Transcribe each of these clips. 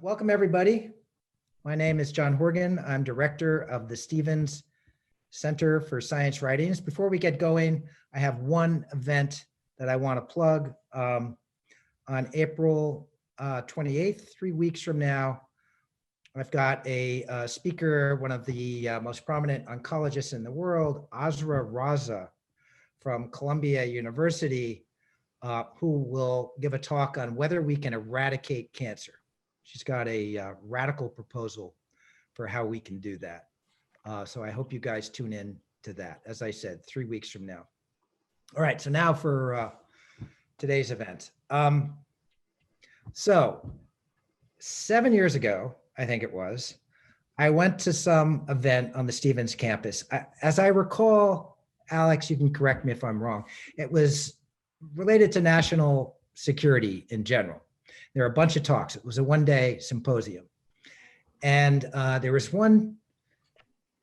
Welcome, everybody. My name is John Horgan. I'm director of the Stevens Center for Science Writings. Before we get going, I have one event that I want to plug. On April 28th, 3 weeks from now, I've got a speaker, one of the most prominent oncologists in the world, Azra Raza from Columbia University, who will give a talk on whether we can eradicate cancer. She's got a radical proposal for how we can do that. So I hope you guys tune in to that. As I said, 3 weeks from now. All right, so now for today's event. So 7 years ago, I think it was, I went to some event on the Stevens campus. As I recall, Alex, you can correct me if I'm wrong, it was related to national security in general. There were a bunch of talks. It was a one-day symposium. And there was one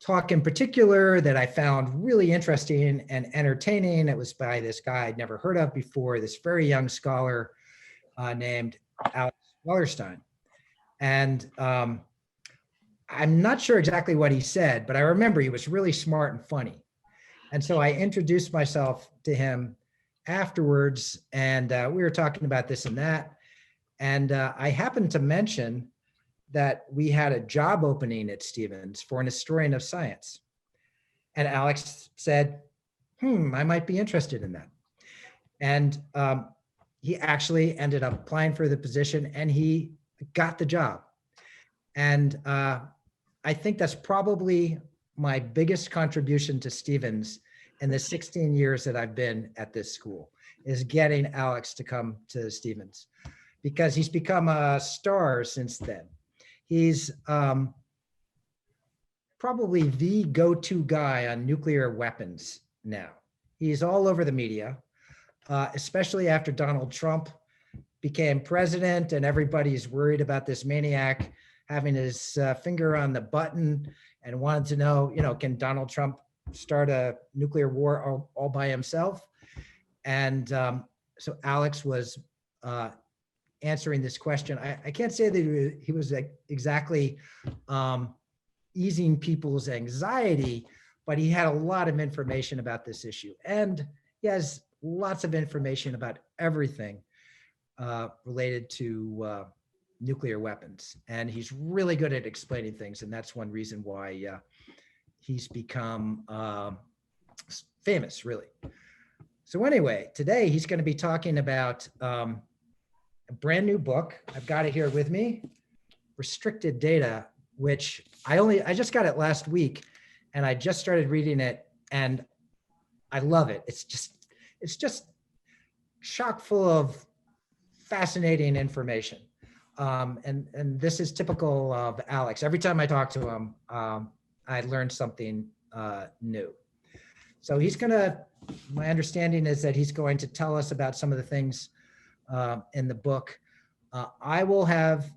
talk in particular that I found really interesting and entertaining. It was by this guy I'd never heard of before, this very young scholar named Alex Wellerstein. And I'm not sure exactly what he said, but I remember he was really smart and funny. And so I introduced myself to him afterwards, and we were talking about this and that. And I happened to mention that we had a job opening at Stevens for an historian of science. And Alex said, I might be interested in that. And he actually ended up applying for the position and he got the job. And I think that's probably my biggest contribution to Stevens in the 16 years that I've been at this school, is getting Alex to come to Stevens, because he's become a star since then. He's probably the go-to guy on nuclear weapons now. He's all over the media, especially after Donald Trump became president and everybody's worried about this maniac having his finger on the button and wanted to know, can Donald Trump start a nuclear war all by himself? And so Alex was answering this question. I can't say that he was exactly easing people's anxiety, but he had a lot of information about this issue. And he has lots of information about everything related to nuclear weapons. And he's really good at explaining things. And that's one reason why he's become famous, really. So anyway, today he's going to be talking about a brand new book. I've got it here with me, Restricted Data, which I just got it last week and I just started reading it and I love it. It's just chock full of fascinating information. And this is typical of Alex. Every time I talk to him, I learn something new. So my understanding is that he's going to tell us about some of the things in the book. I will have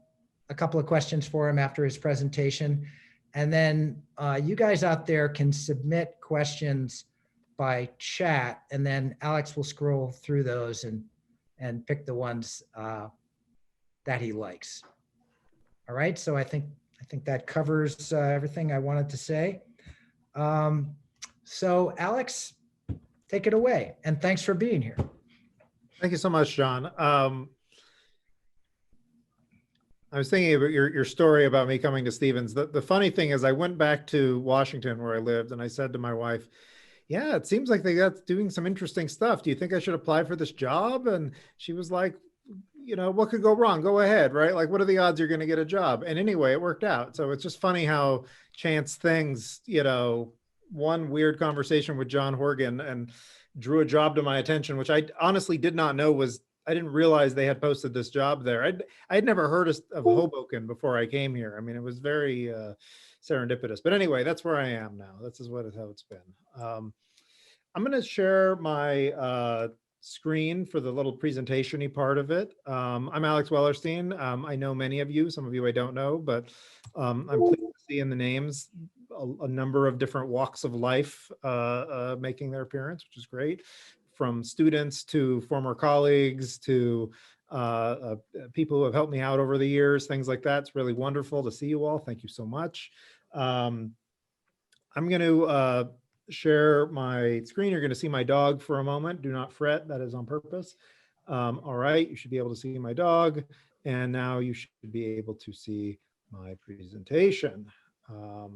a couple of questions for him after his presentation. And then you guys out there can submit questions by chat, and then Alex will scroll through those and pick the ones that he likes. All right, so I think that covers everything I wanted to say. So Alex, take it away, and thanks for being here. Thank you so much, John. I was thinking about your story about me coming to Stevens. The funny thing is I went back to Washington where I lived and I said to my wife, yeah, it seems like they got doing some interesting stuff. Do you think I should apply for this job? And she was like, what could go wrong? Go ahead, right? Like, what are the odds you're going to get a job? And anyway, it worked out. So it's just funny how chance things, one weird conversation with John Horgan and drew a job to my attention, which I honestly did not know I didn't realize they had posted this job there. I'd never heard of Hoboken before I came here. I mean, it was very serendipitous. But anyway, that's where I am now. This is how it's been. I'm going to share my screen for the little presentation-y part of it. I'm Alex Wellerstein. I know many of you. Some of you I don't know, but I'm pleased to see in the names a number of different walks of life making their appearance, which is great. From students to former colleagues to people who have helped me out over the years, things like that. It's really wonderful to see you all. Thank you so much. I'm going to share my screen. You're going to see my dog for a moment. Do not fret. That is on purpose. All right. You should be able to see my dog. And now you should be able to see my presentation. There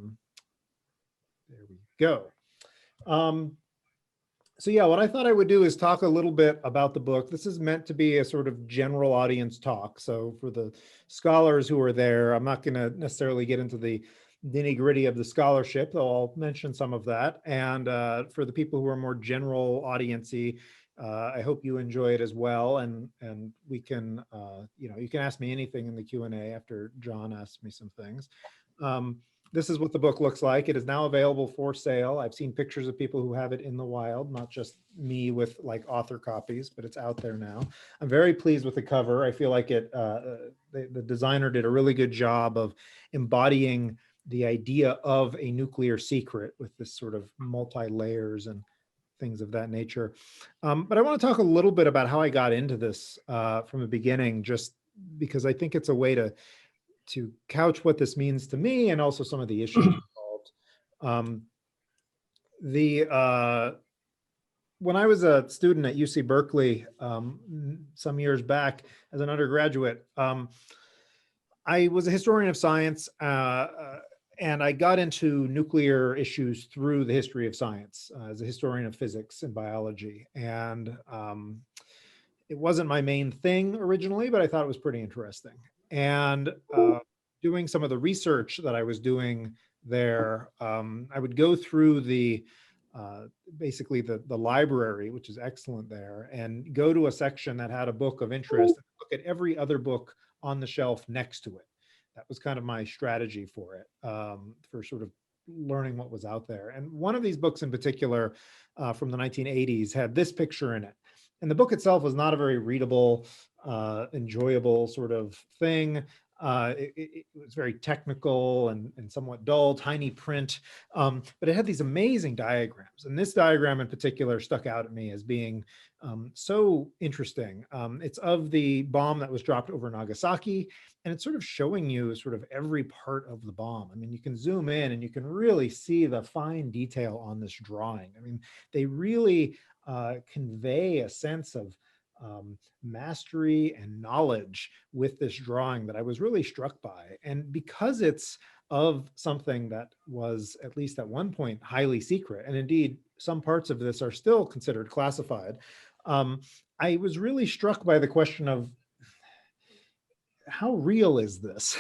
we go. So yeah, what I thought I would do is talk a little bit about the book. This is meant to be a sort of general audience talk. So for the scholars who are there, I'm not going to necessarily get into the nitty-gritty of the scholarship, though I'll mention some of that. And for the people who are more general audience-y, I hope you enjoy it as well. And we can, you can ask me anything in the Q&A after John asks me some things. This is what the book looks like. It is now available for sale. I've seen pictures of people who have it in the wild, not just me with like author copies, but it's out there now. I'm very pleased with the cover. I feel like the designer did a really good job of embodying the idea of a nuclear secret with this sort of multi-layers and things of that nature. But I want to talk a little bit about how I got into this from the beginning, just because I think it's a way to couch what this means to me and also some of the issues involved. When I was a student at UC Berkeley some years back as an undergraduate, I was a historian of science and I got into nuclear issues through the history of science as a historian of physics and biology. And it wasn't my main thing originally, but I thought it was pretty interesting. And doing some of the research that I was doing there, I would go through basically the library, which is excellent there, and go to a section that had a book of interest, and look at every other book on the shelf next to it. That was kind of my strategy for it, for sort of learning what was out there. And one of these books in particular from the 1980s had this picture in it. And the book itself was not a very readable, enjoyable sort of thing. It was very technical and somewhat dull, tiny print, but it had these amazing diagrams. And this diagram in particular stuck out at me as being so interesting. It's of the bomb that was dropped over Nagasaki, and it's sort of showing you sort of every part of the bomb. I mean, you can zoom in and you can really see the fine detail on this drawing. I mean, they really convey a sense of mastery and knowledge with this drawing that I was really struck by. And because it's of something that was, at least at one point, highly secret, and indeed some parts of this are still considered classified, I was really struck by the question of how real is this?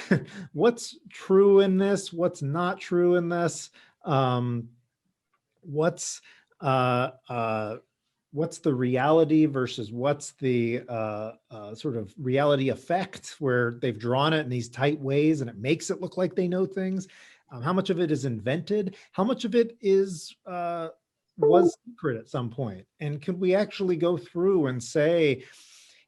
What's true in this? What's not true in this? What's the reality versus what's the sort of reality effect where they've drawn it in these tight ways and it makes it look like they know things? How much of it is invented? How much of it is was secret at some point? And could we actually go through and say,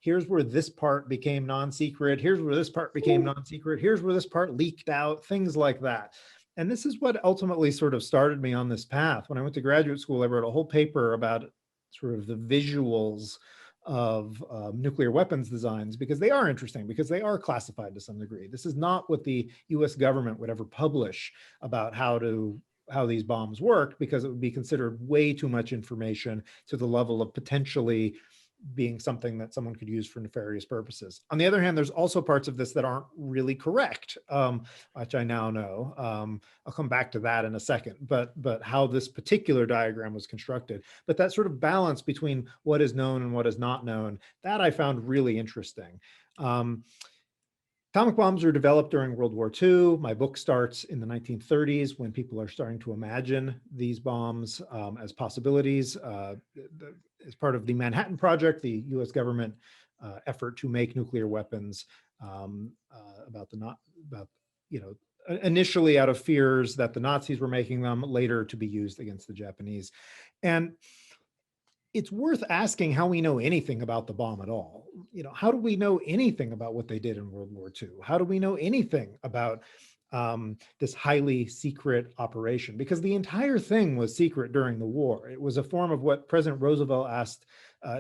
here's where this part became non-secret, here's where this part became non-secret, here's where this part leaked out, things like that. And this is what ultimately sort of started me on this path. When I went to graduate school, I wrote a whole paper about sort of the visuals of nuclear weapons designs, because they are interesting, because they are classified to some degree. This is not what the US government would ever publish about how these bombs work, because it would be considered way too much information to the level of potentially being something that someone could use for nefarious purposes. On the other hand, there's also parts of this that aren't really correct, which I now know. I'll come back to that in a second, but how this particular diagram was constructed. But that sort of balance between what is known and what is not known, that I found really interesting. Atomic bombs were developed during World War II. My book starts in the 1930s when people are starting to imagine these bombs as possibilities. As part of the Manhattan Project, the US government effort to make nuclear weapons, initially out of fears that the Nazis were making them, later to be used against the Japanese. And it's worth asking how we know anything about the bomb at all. How do we know anything about what they did in World War II? How do we know anything about this highly secret operation? Because the entire thing was secret during the war. It was a form of what President Roosevelt asked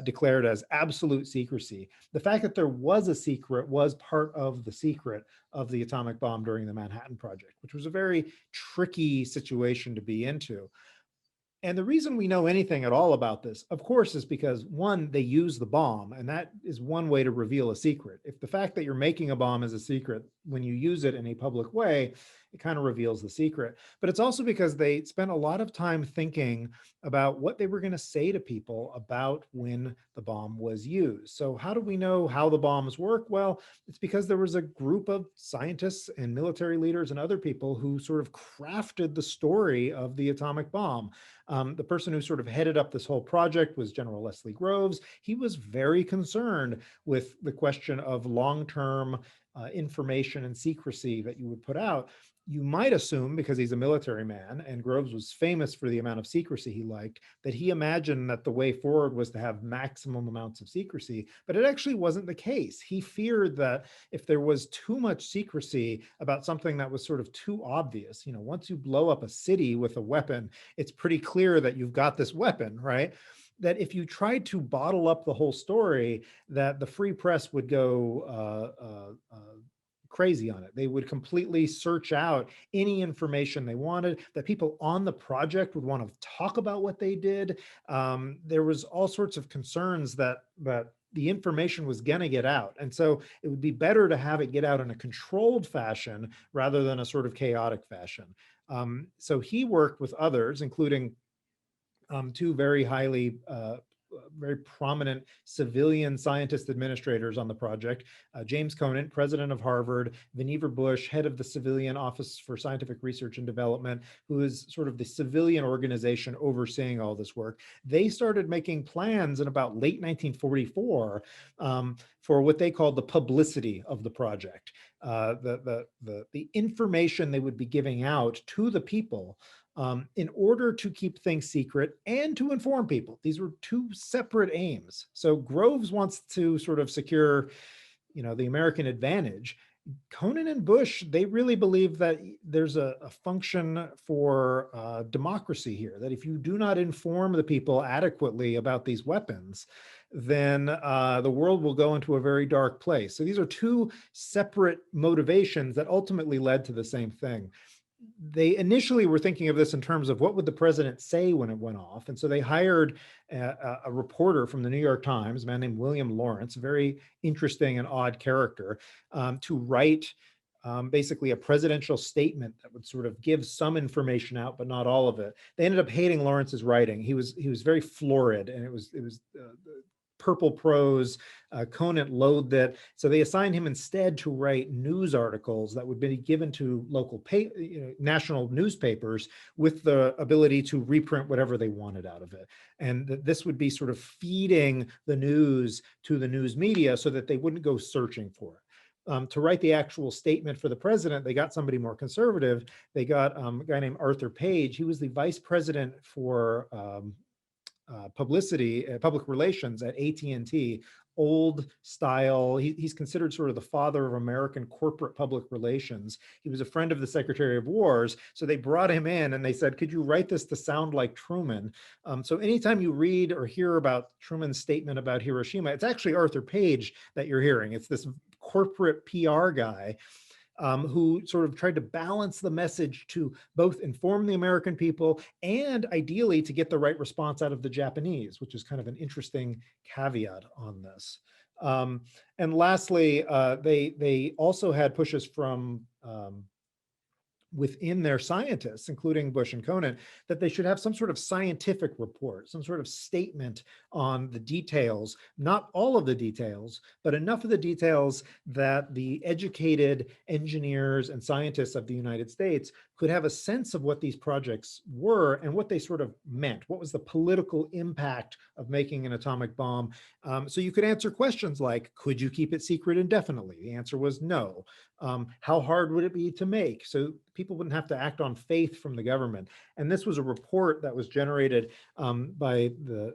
declared as absolute secrecy. The fact that there was a secret was part of the secret of the atomic bomb during the Manhattan Project, which was a very tricky situation to be into. And the reason we know anything at all about this, of course, is because one, they use the bomb, and that is one way to reveal a secret. If the fact that you're making a bomb is a secret, when you use it in a public way, it kind of reveals the secret. But it's also because they spent a lot of time thinking about what they were going to say to people about when the bomb was used. So how do we know how the bombs work? Well, it's because there was a group of scientists and military leaders and other people who sort of crafted the story of the atomic bomb. The person who sort of headed up this whole project was General Leslie Groves. He was very concerned with the question of long-term information and secrecy that you would put out. You might assume, because he's a military man and Groves was famous for the amount of secrecy he liked, that he imagined that the way forward was to have maximum amounts of secrecy, but it actually wasn't the case. He feared that if there was too much secrecy about something that was sort of too obvious, once you blow up a city with a weapon, it's pretty clear that you've got this weapon, right? That if you tried to bottle up the whole story, that the free press would go crazy on it. They would completely search out any information they wanted, that people on the project would want to talk about what they did. There was all sorts of concerns that the information was going to get out. And so it would be better to have it get out in a controlled fashion rather than a sort of chaotic fashion. So he worked with others, including two very very prominent civilian scientist administrators on the project, James Conant, president of Harvard, Vannevar Bush, head of the Civilian Office for Scientific Research and Development, who is sort of the civilian organization overseeing all this work. They started making plans in about late 1944 for what they called the publicity of the project, the information they would be giving out to the people in order to keep things secret and to inform people. These were two separate aims. So Groves wants to sort of secure, the American advantage. Conant and Bush, they really believe that there's a function for democracy here, that if you do not inform the people adequately about these weapons, then the world will go into a very dark place. So these are two separate motivations that ultimately led to the same thing. They initially were thinking of this in terms of what would the president say when it went off. And so they hired a reporter from the New York Times, a man named William Lawrence, a very interesting and odd character, to write basically a presidential statement that would sort of give some information out, but not all of it. They ended up hating Lawrence's writing. He was very florid, and it was purple prose. Conant loathed it. So they assigned him instead to write news articles that would be given to local national newspapers with the ability to reprint whatever they wanted out of it. And this would be sort of feeding the news to the news media so that they wouldn't go searching for it. To write the actual statement for the president, they got somebody more conservative. They got a guy named Arthur Page. He was the vice president for public relations at AT&T, old style. He's considered sort of the father of American corporate public relations. He was a friend of the Secretary of War's. So they brought him in and they said, could you write this to sound like Truman? So anytime you read or hear about Truman's statement about Hiroshima, it's actually Arthur Page that you're hearing. It's this corporate PR guy who sort of tried to balance the message to both inform the American people and ideally to get the right response out of the Japanese, which is kind of an interesting caveat on this. And lastly, they also had pushes from within their scientists, including Bush and Conant, that they should have some sort of scientific report, some sort of statement on the details, not all of the details, but enough of the details that the educated engineers and scientists of the United States could have a sense of what these projects were and what they sort of meant. What was the political impact of making an atomic bomb? So you could answer questions like, could you keep it secret indefinitely? The answer was no. How hard would it be to make? So people wouldn't have to act on faith from the government. And this was a report that was generated by the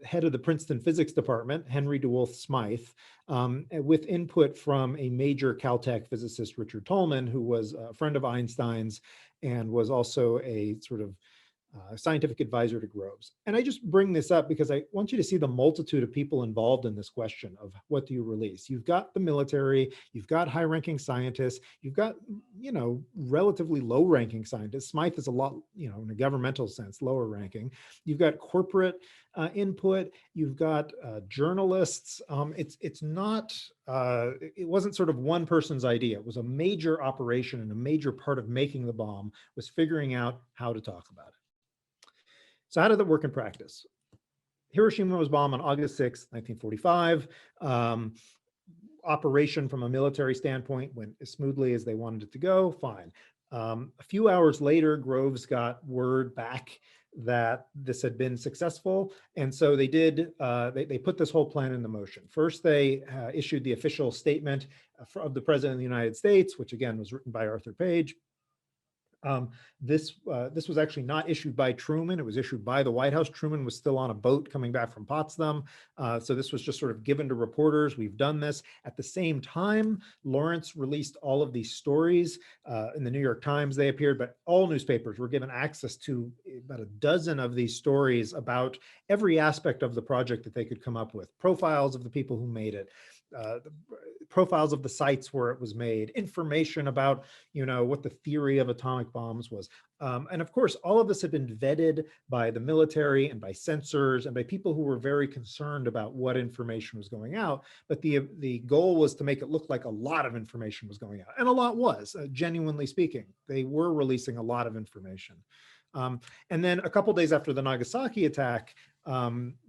head of the Princeton physics department, Henry DeWolf Smythe, with input from a major Caltech physicist, Richard Tolman, who was a friend of Einstein's and was also a sort of scientific advisor to Groves. And I just bring this up because I want you to see the multitude of people involved in this question of what do you release? You've got the military, you've got high-ranking scientists, you've got, relatively low-ranking scientists. Smythe is a lot, in a governmental sense, lower ranking. You've got corporate input, you've got journalists. It's not, it wasn't sort of one person's idea. It was a major operation, and a major part of making the bomb was figuring out how to talk about it. So how did that work in practice? Hiroshima was bombed on August 6, 1945. Operation from a military standpoint went as smoothly as they wanted it to go, fine. A few hours later, Groves got word back that this had been successful. And so they did, they put this whole plan into motion. First, they issued the official statement of the President of the United States, which again was written by Arthur Page. This was actually not issued by Truman. It was issued by the White House. Truman was still on a boat coming back from Potsdam. So this was just sort of given to reporters. We've done this. At the same time, Lawrence released all of these stories. In the New York Times, they appeared, but all newspapers were given access to about a dozen of these stories about every aspect of the project that they could come up with. Profiles of the people who made it. Profiles of the sites where it was made, information about, what the theory of atomic bombs was. And of course, all of this had been vetted by the military and by censors and by people who were very concerned about what information was going out. But the goal was to make it look like a lot of information was going out. And a lot was, genuinely speaking. They were releasing a lot of information. And then a couple days after the Nagasaki attack,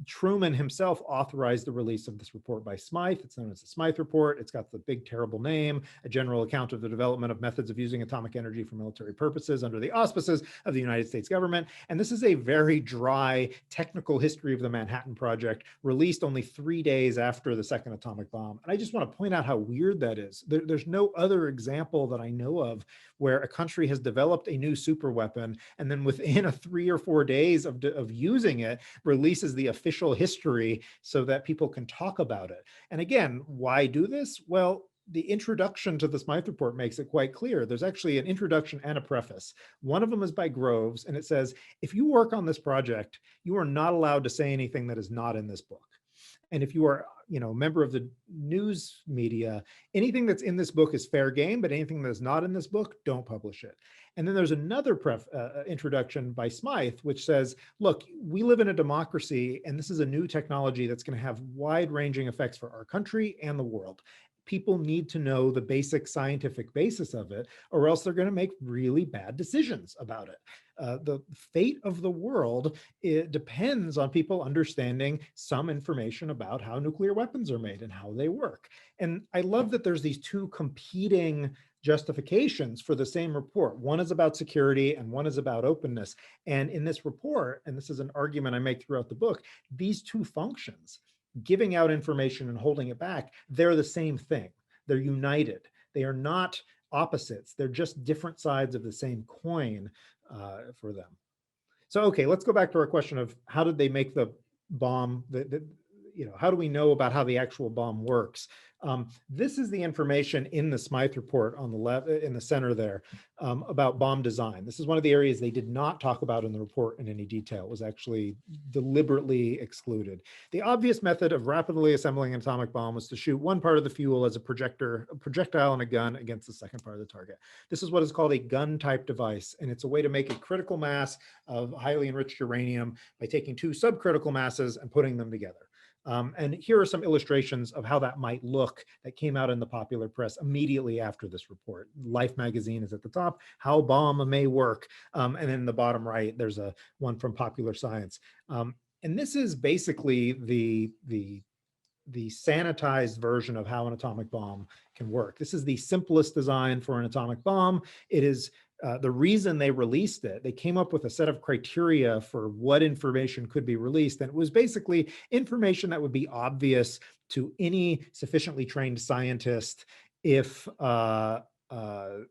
Truman himself authorized the release of this report by Smythe. It's known as the Smythe Report. It's got the big, terrible name, a general account of the development of methods of using atomic energy for military purposes under the auspices of the United States government. And this is a very dry technical history of the Manhattan Project, released only 3 days after the second atomic bomb. And I just want to point out how weird that is. There's no other example that I know of where a country has developed a new superweapon and then within 3 or 4 days of using it, releases the official history so that people can talk about it. And again, why do this? Well, the introduction to the Smythe Report makes it quite clear. There's actually an introduction and a preface. One of them is by Groves, and it says, if you work on this project, you are not allowed to say anything that is not in this book. And if you are, a member of the news media, anything that's in this book is fair game, but anything that is not in this book, don't publish it. And then there's another introduction by Smythe, which says, look, we live in a democracy, and this is a new technology that's going to have wide-ranging effects for our country and the world. People need to know the basic scientific basis of it, or else they're going to make really bad decisions about it. The fate of the world, it depends on people understanding some information about how nuclear weapons are made and how they work. And I love that there's these two competing justifications for the same report. One is about security and one is about openness. And in this report, and this is an argument I make throughout the book, these two functions, giving out information and holding it back, they're the same thing. They're united. They are not opposites. They're just different sides of the same coin for them. So, okay, let's go back to our question of how did they make the bomb, how do we know about how the actual bomb works? This is the information in the Smythe Report on the left, in the center there, about bomb design. This is one of the areas they did not talk about in the report in any detail. It was actually deliberately excluded. The obvious method of rapidly assembling an atomic bomb was to shoot one part of the fuel as a projectile and a gun against the second part of the target. This is what is called a gun-type device, and it's a way to make a critical mass of highly enriched uranium by taking two subcritical masses and putting them together. And here are some illustrations of how that might look that came out in the popular press immediately after this report. Life magazine is at the top, how bomb may work. And then in the bottom right, there's one from Popular Science. And this is basically the sanitized version of how an atomic bomb can work. This is the simplest design for an atomic bomb. It is the reason they released it. They came up with a set of criteria for what information could be released. And it was basically information that would be obvious to any sufficiently trained scientist if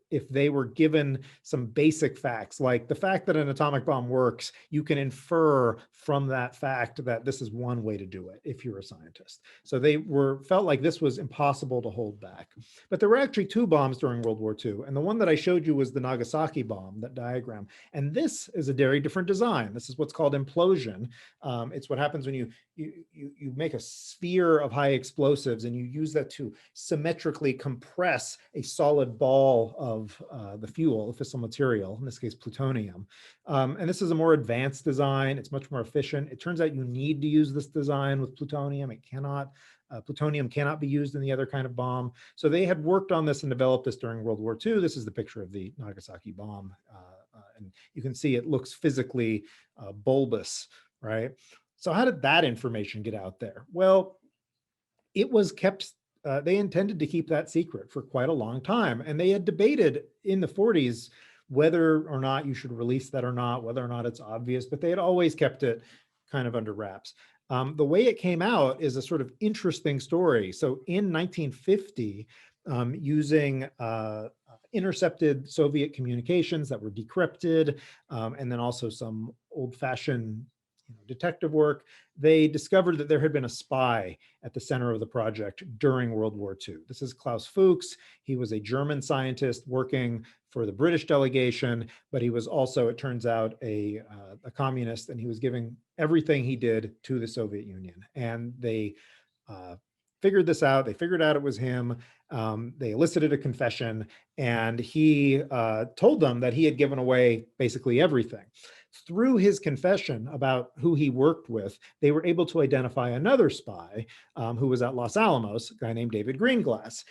if they were given some basic facts, like the fact that an atomic bomb works, you can infer from that fact that this is one way to do it if you're a scientist. So they felt like this was impossible to hold back. But there were actually two bombs during World War II. And the one that I showed you was the Nagasaki bomb, that diagram. And this is a very different design. This is what's called implosion. It's what happens when you make a sphere of high explosives and you use that to symmetrically compress a solid ball of the fuel, the fissile material, in this case, plutonium. And this is a more advanced design. It's much more efficient. It turns out you need to use this design with plutonium. It cannot, plutonium cannot be used in the other kind of bomb. So they had worked on this and developed this during World War II. This is the picture of the Nagasaki bomb. And you can see it looks physically bulbous, right? So how did that information get out there? Well, it was kept, they intended to keep that secret for quite a long time. And they had debated in the 40s whether or not you should release that or not, whether or not it's obvious, but they had always kept it kind of under wraps. The way it came out is a sort of interesting story. So in 1950, using intercepted Soviet communications that were decrypted, and then also some old-fashioned detective work, they discovered that there had been a spy at the center of the project during World War II. This is Klaus Fuchs. He was a German scientist working for the British delegation, but he was also, it turns out, a communist, and he was giving everything he did to the Soviet Union. And they figured this out. They figured out it was him. They elicited a confession, and he told them that he had given away basically everything. Through his confession about who he worked with, they were able to identify another spy who was at Los Alamos, a guy named David Greenglass.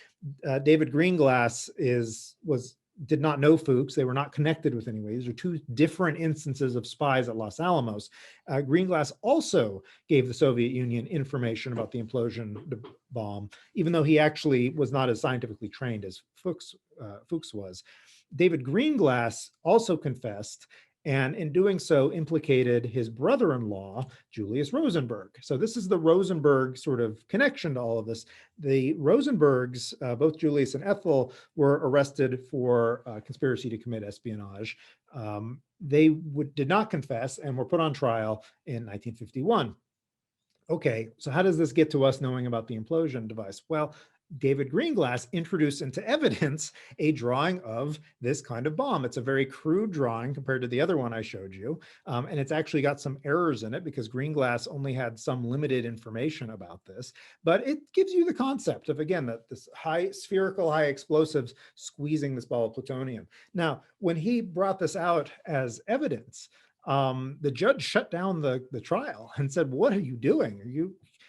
David Greenglass did not know Fuchs. They were not connected with any way. These are two different instances of spies at Los Alamos. Greenglass also gave the Soviet Union information about the implosion bomb, even though he actually was not as scientifically trained as Fuchs was. David Greenglass also confessed, and in doing so implicated his brother-in-law, Julius Rosenberg. So this is the Rosenberg sort of connection to all of this. The Rosenbergs, both Julius and Ethel, were arrested for conspiracy to commit espionage. They did not confess and were put on trial in 1951. Okay, so how does this get to us knowing about the implosion device? Well, David Greenglass introduced into evidence a drawing of this kind of bomb. It's a very crude drawing compared to the other one I showed you. And it's actually got some errors in it because Greenglass only had some limited information about this. But it gives you the concept of, again, that this spherical high explosives squeezing this ball of plutonium. Now, when he brought this out as evidence, the judge shut down the trial and said, "What are you doing?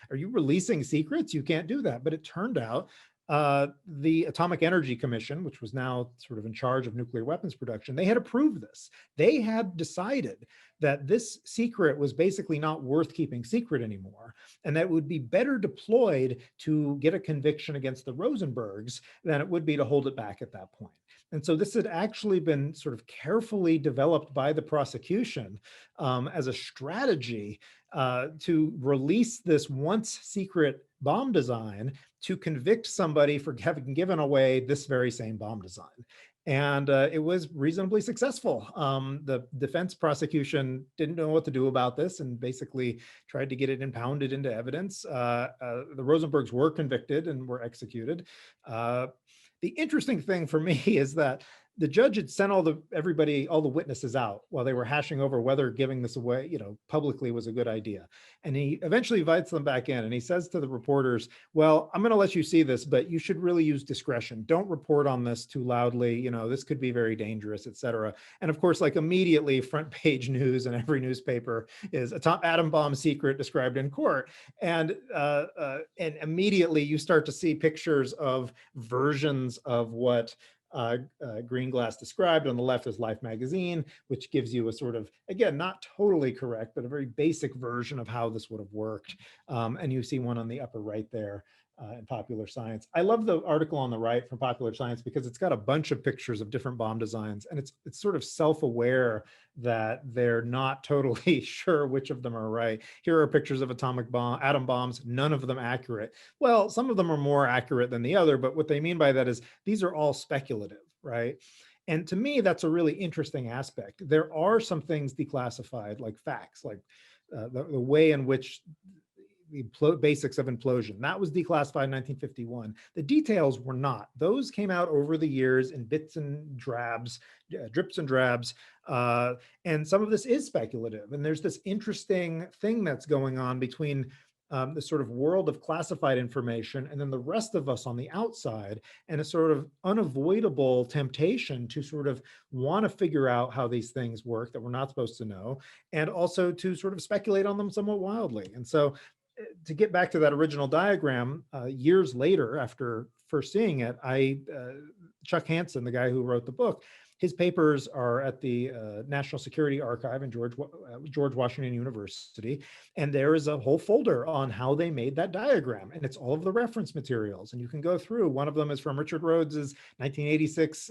Are you releasing secrets? You can't do that." But it turned out the Atomic Energy Commission, which was now sort of in charge of nuclear weapons production, they had approved this. They had decided that this secret was basically not worth keeping secret anymore, and that it would be better deployed to get a conviction against the Rosenbergs than it would be to hold it back at that point. And so this had actually been sort of carefully developed by the prosecution as a strategy to release this once secret bomb design to convict somebody for having given away this very same bomb design. And it was reasonably successful. The defense prosecution didn't know what to do about this and basically tried to get it impounded into evidence. The Rosenbergs were convicted and were executed. The interesting thing for me is that the judge had sent all the witnesses out while they were hashing over whether giving this away, publicly was a good idea. And he eventually invites them back in and he says to the reporters, "Well, I'm going to let you see this, but you should really use discretion. Don't report on this too loudly. This could be very dangerous, etc." And of course, like immediately front page news in every newspaper is atom bomb secret described in court. And immediately you start to see pictures of versions of what Greenglass described. On the left is Life magazine, which gives you a sort of, again, not totally correct, but a very basic version of how this would have worked. And you see one on the upper right there in Popular Science. I love the article on the right from Popular Science because it's got a bunch of pictures of different bomb designs, and it's sort of self-aware that they're not totally sure which of them are right. Here are pictures of atom bombs, none of them accurate. Well, some of them are more accurate than the other, but what they mean by that is these are all speculative. right? And to me, that's a really interesting aspect. There are some things declassified, like facts, like the way in which the basics of implosion. That was declassified in 1951. The details were not. Those came out over the years in bits and drabs, drips and drabs. And some of this is speculative. And there's this interesting thing that's going on between the sort of world of classified information and then the rest of us on the outside, and a sort of unavoidable temptation to sort of want to figure out how these things work that we're not supposed to know, and also to sort of speculate on them somewhat wildly. And so to get back to that original diagram, years later, after first seeing it, Chuck Hansen, the guy who wrote the book, his papers are at the National Security Archive in George Washington University. And there is a whole folder on how they made that diagram. And it's all of the reference materials. And you can go through. One of them is from Richard Rhodes's 1986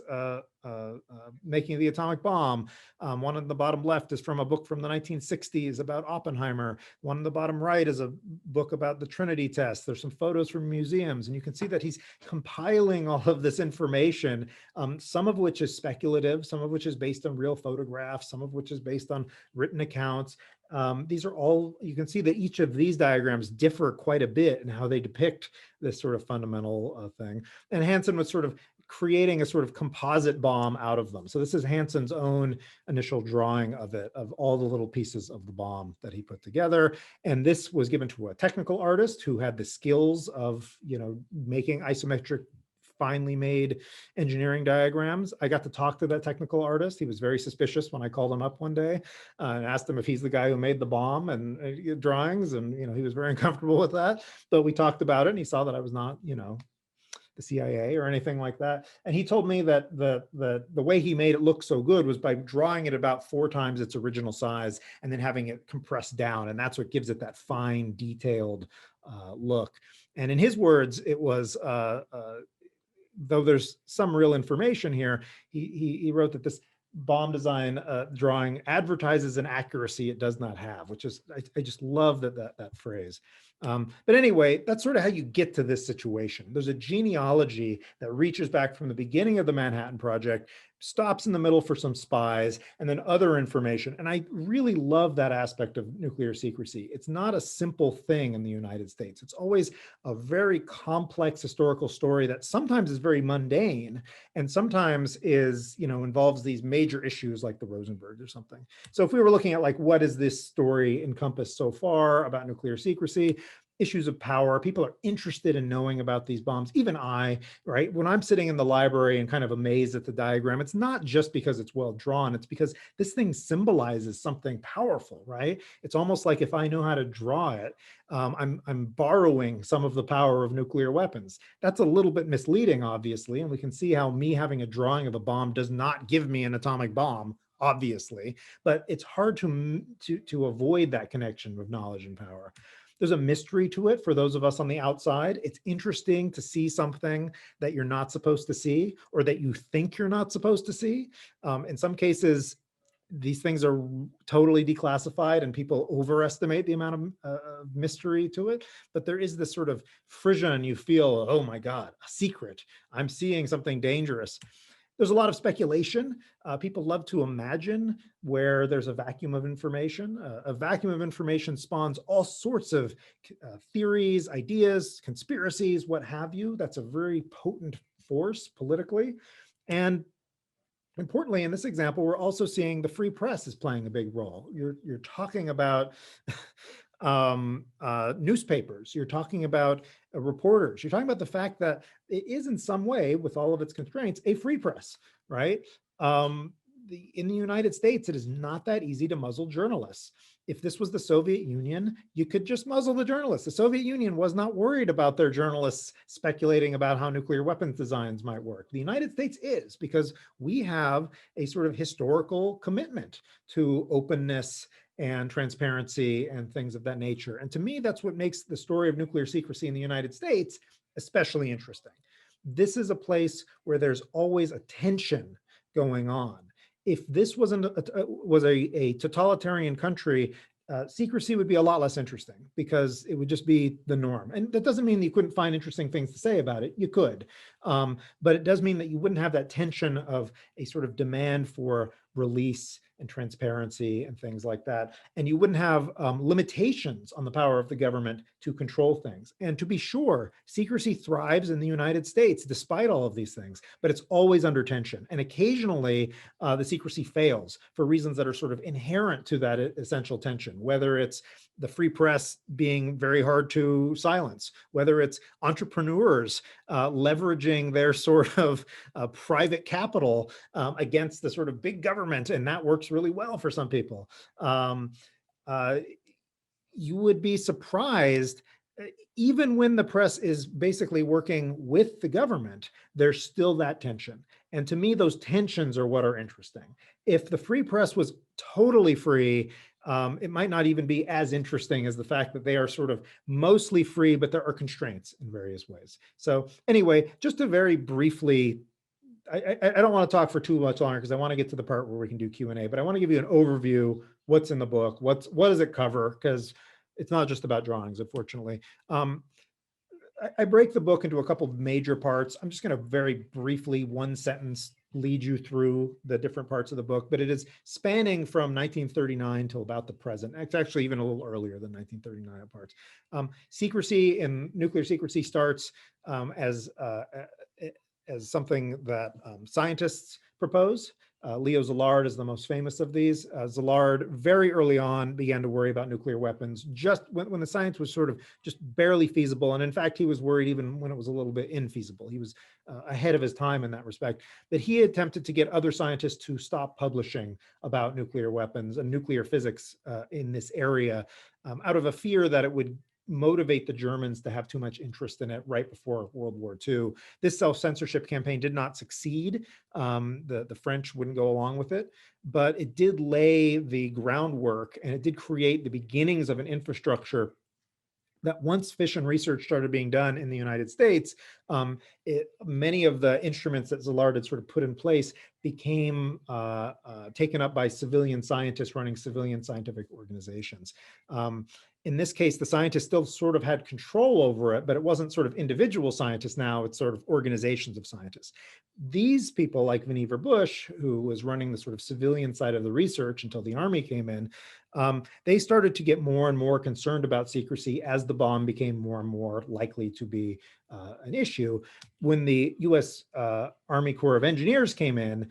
Making of the Atomic Bomb. One on the bottom left is from a book from the 1960s about Oppenheimer. One on the bottom right is a book about the Trinity test. There's some photos from museums. And you can see that he's compiling all of this information, some of which is speculative, some of which is based on real photographs, some of which is based on written accounts. These are all, you can see that each of these diagrams differ quite a bit in how they depict this sort of fundamental thing. And Hansen was sort of creating a sort of composite bomb out of them. So this is Hansen's own initial drawing of it, of all the little pieces of the bomb that he put together. And this was given to a technical artist who had the skills of, making isometric, finely made engineering diagrams. I got to talk to that technical artist. He was very suspicious when I called him up one day and asked him if he's the guy who made the bomb and drawings. And, he was very uncomfortable with that, but we talked about it and he saw that I was not, the CIA or anything like that. And he told me that the way he made it look so good was by drawing it about 4 times its original size and then having it compressed down. And that's what gives it that fine, detailed look. And in his words, it was, though there's some real information here, he wrote that this bomb design drawing advertises an accuracy it does not have, which is, I just love that phrase. But anyway, that's sort of how you get to this situation. There's a genealogy that reaches back from the beginning of the Manhattan Project, stops in the middle for some spies, and then other information. And I really love that aspect of nuclear secrecy. It's not a simple thing in the United States. It's always a very complex historical story that sometimes is very mundane and sometimes is, involves these major issues like the Rosenbergs or something. So if we were looking at like, what does this story encompass so far about nuclear secrecy? Issues of power. People are interested in knowing about these bombs. Even I, right? When I'm sitting in the library and kind of amazed at the diagram, it's not just because it's well drawn, it's because this thing symbolizes something powerful, right? It's almost like if I know how to draw it, I'm borrowing some of the power of nuclear weapons. That's a little bit misleading, obviously, and we can see how me having a drawing of a bomb does not give me an atomic bomb, obviously, but it's hard to avoid that connection with knowledge and power. There's a mystery to it for those of us on the outside. It's interesting to see something that you're not supposed to see or that you think you're not supposed to see. In some cases, these things are totally declassified and people overestimate the amount of mystery to it. But there is this sort of frisson you feel, oh my God, a secret. I'm seeing something dangerous. There's a lot of speculation. People love to imagine where there's a vacuum of information. A vacuum of information spawns all sorts of theories, ideas, conspiracies, what have you. That's a very potent force politically. And importantly, in this example, we're also seeing the free press is playing a big role. You're talking about newspapers, you're talking about reporters, you're talking about the fact that it is in some way, with all of its constraints, a free press, right? In the United States, it is not that easy to muzzle journalists. If this was the Soviet Union, you could just muzzle the journalists. The Soviet Union was not worried about their journalists speculating about how nuclear weapons designs might work. The United States is, because we have a sort of historical commitment to openness and transparency and things of that nature. And to me, that's what makes the story of nuclear secrecy in the United States especially interesting. This is a place where there's always a tension going on. If this was a totalitarian country, secrecy would be a lot less interesting because it would just be the norm. And that doesn't mean that you couldn't find interesting things to say about it. You could, but it does mean that you wouldn't have that tension of a sort of demand for release and transparency and things like that. And you wouldn't have limitations on the power of the government to control things. And to be sure, secrecy thrives in the United States despite all of these things, but it's always under tension. And occasionally the secrecy fails for reasons that are sort of inherent to that essential tension, whether it's the free press being very hard to silence, whether it's entrepreneurs leveraging their sort of private capital against the sort of big government, and that works really well for some people. You would be surprised, even when the press is basically working with the government, there's still that tension. And to me, those tensions are what are interesting. If the free press was totally free, it might not even be as interesting as the fact that they are sort of mostly free, but there are constraints in various ways. So anyway, just to very briefly, I don't want to talk for too much longer because I want to get to the part where we can do Q&A, but I want to give you an overview, what's in the book, what does it cover, because it's not just about drawings, unfortunately. I break the book into a couple of major parts. I'm just going to very briefly, one sentence, lead you through the different parts of the book, but it is spanning from 1939 till about the present. It's actually even a little earlier than 1939 parts. Secrecy and nuclear secrecy starts as something that scientists propose. Leo Zillard is the most famous of these. Zillard very early on began to worry about nuclear weapons, just when the science was sort of just barely feasible. And in fact, he was worried even when it was a little bit infeasible. He was ahead of his time in that respect, that he attempted to get other scientists to stop publishing about nuclear weapons and nuclear physics in this area out of a fear that it would motivate the Germans to have too much interest in it right before World War II. This self-censorship campaign did not succeed. The French wouldn't go along with it, but it did lay the groundwork and it did create the beginnings of an infrastructure that once fission research started being done in the United States, many of the instruments that Zillard had sort of put in place became taken up by civilian scientists running civilian scientific organizations. In this case, the scientists still sort of had control over it, but it wasn't sort of individual scientists now, it's sort of organizations of scientists. These people like Vannevar Bush, who was running the sort of civilian side of the research until the army came in, they started to get more and more concerned about secrecy as the bomb became more and more likely to be an issue. When the US Army Corps of Engineers came in,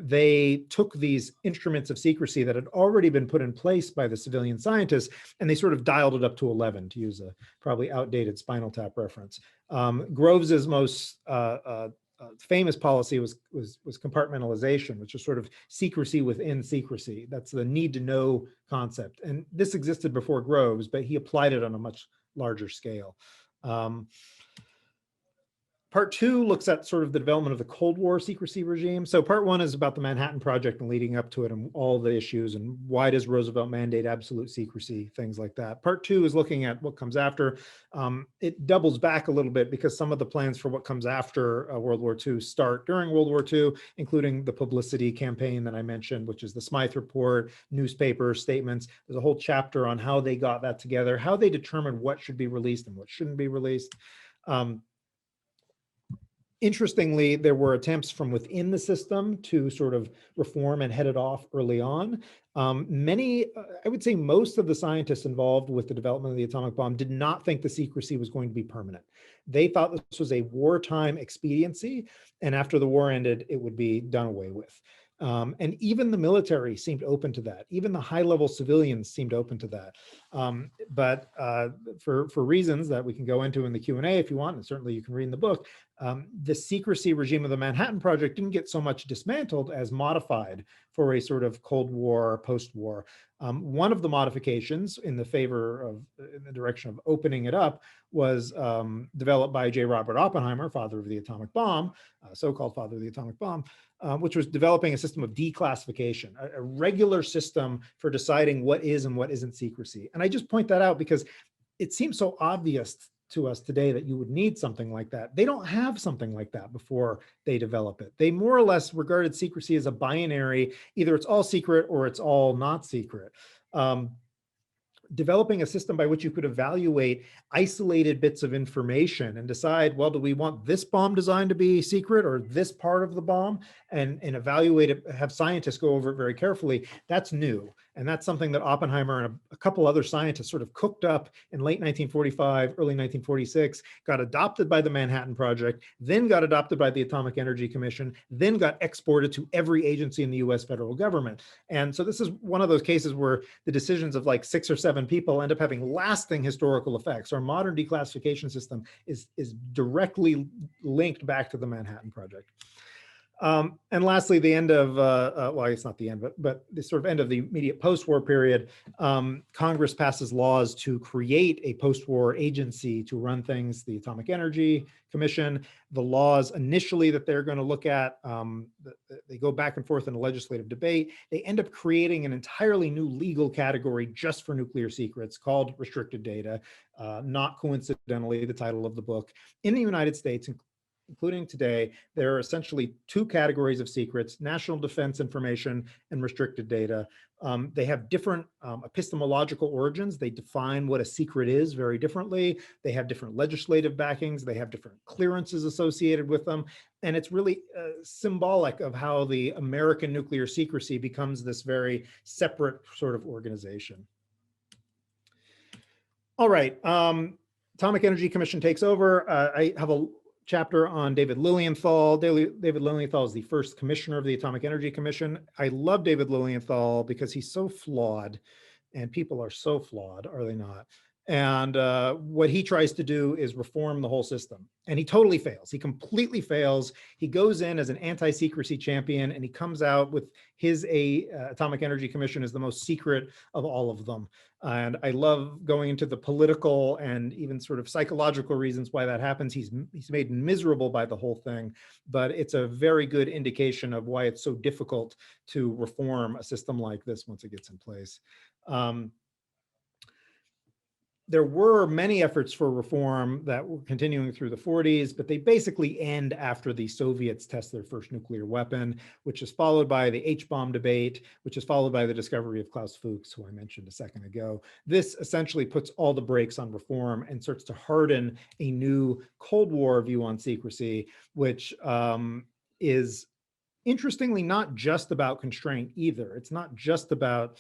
they took these instruments of secrecy that had already been put in place by the civilian scientists, and they sort of dialed it up to 11, to use a probably outdated Spinal Tap reference. Groves's most famous policy was compartmentalization, which is sort of secrecy within secrecy. That's the need to know concept. And this existed before Groves, but he applied it on a much larger scale. Part two looks at sort of the development of the Cold War secrecy regime. So part one is about the Manhattan Project and leading up to it and all the issues and why does Roosevelt mandate absolute secrecy, things like that. Part two is looking at what comes after. It doubles back a little bit because some of the plans for what comes after World War II start during World War II, including the publicity campaign that I mentioned, which is the Smythe Report, newspaper statements. There's a whole chapter on how they got that together, how they determined what should be released and what shouldn't be released. Interestingly, there were attempts from within the system to sort of reform and head it off early on. Many, I would say most of the scientists involved with the development of the atomic bomb did not think the secrecy was going to be permanent. They thought this was a wartime expediency, and after the war ended, it would be done away with. And even the military seemed open to that. Even the high-level civilians seemed open to that. But for reasons that we can go into in the Q&A if you want, and certainly you can read in the book, the secrecy regime of the Manhattan Project didn't get so much dismantled as modified for a sort of Cold War, post-war. One of the modifications in the direction of opening it up was developed by J. Robert Oppenheimer, father of the atomic bomb, so-called father of the atomic bomb, which was developing a system of declassification, a regular system for deciding what is and what isn't secrecy. And I just point that out because it seems so obvious to us today that you would need something like that. They don't have something like that before they develop it. They more or less regarded secrecy as a binary, either it's all secret or it's all not secret. developing a system by which you could evaluate isolated bits of information and decide, well, do we want this bomb design to be secret or this part of the bomb, and evaluate it, have scientists go over it very carefully. That's new. And that's something that Oppenheimer and a couple other scientists sort of cooked up in late 1945, early 1946, got adopted by the Manhattan Project, then got adopted by the Atomic Energy Commission, then got exported to every agency in the US federal government. And so this is one of those cases where the decisions of like 6 or 7 people end up having lasting historical effects. Our modern declassification system is directly linked back to the Manhattan Project. And lastly, the end of, well, it's not the end, but the sort of end of the immediate post-war period, Congress passes laws to create a post-war agency to run things, the Atomic Energy Commission. The laws initially that they're going to look at, they go back and forth in a legislative debate. They end up creating an entirely new legal category just for nuclear secrets called restricted data, not coincidentally the title of the book. In the United States, including today, there are essentially 2 categories of secrets: national defense information and restricted data. They have different epistemological origins. They define what a secret is very differently. They have different legislative backings. They have different clearances associated with them. And it's really symbolic of how the American nuclear secrecy becomes this very separate sort of organization. All right, Atomic Energy Commission takes over. I have a chapter on David Lilienthal. David Lilienthal is the first commissioner of the Atomic Energy Commission. I love David Lilienthal because he's so flawed, and people are so flawed, are they not? And what he tries to do is reform the whole system. And he totally fails. He completely fails. He goes in as an anti-secrecy champion, and he comes out with his Atomic Energy Commission is the most secret of all of them. And I love going into the political and even sort of psychological reasons why that happens. He's made miserable by the whole thing, but it's a very good indication of why it's so difficult to reform a system like this once it gets in place. There were many efforts for reform that were continuing through the 40s, but they basically end after the Soviets test their first nuclear weapon, which is followed by the H-bomb debate, which is followed by the discovery of Klaus Fuchs, who I mentioned a second ago. This essentially puts all the brakes on reform and starts to harden a new Cold War view on secrecy, which is interestingly not just about constraint either. It's not just about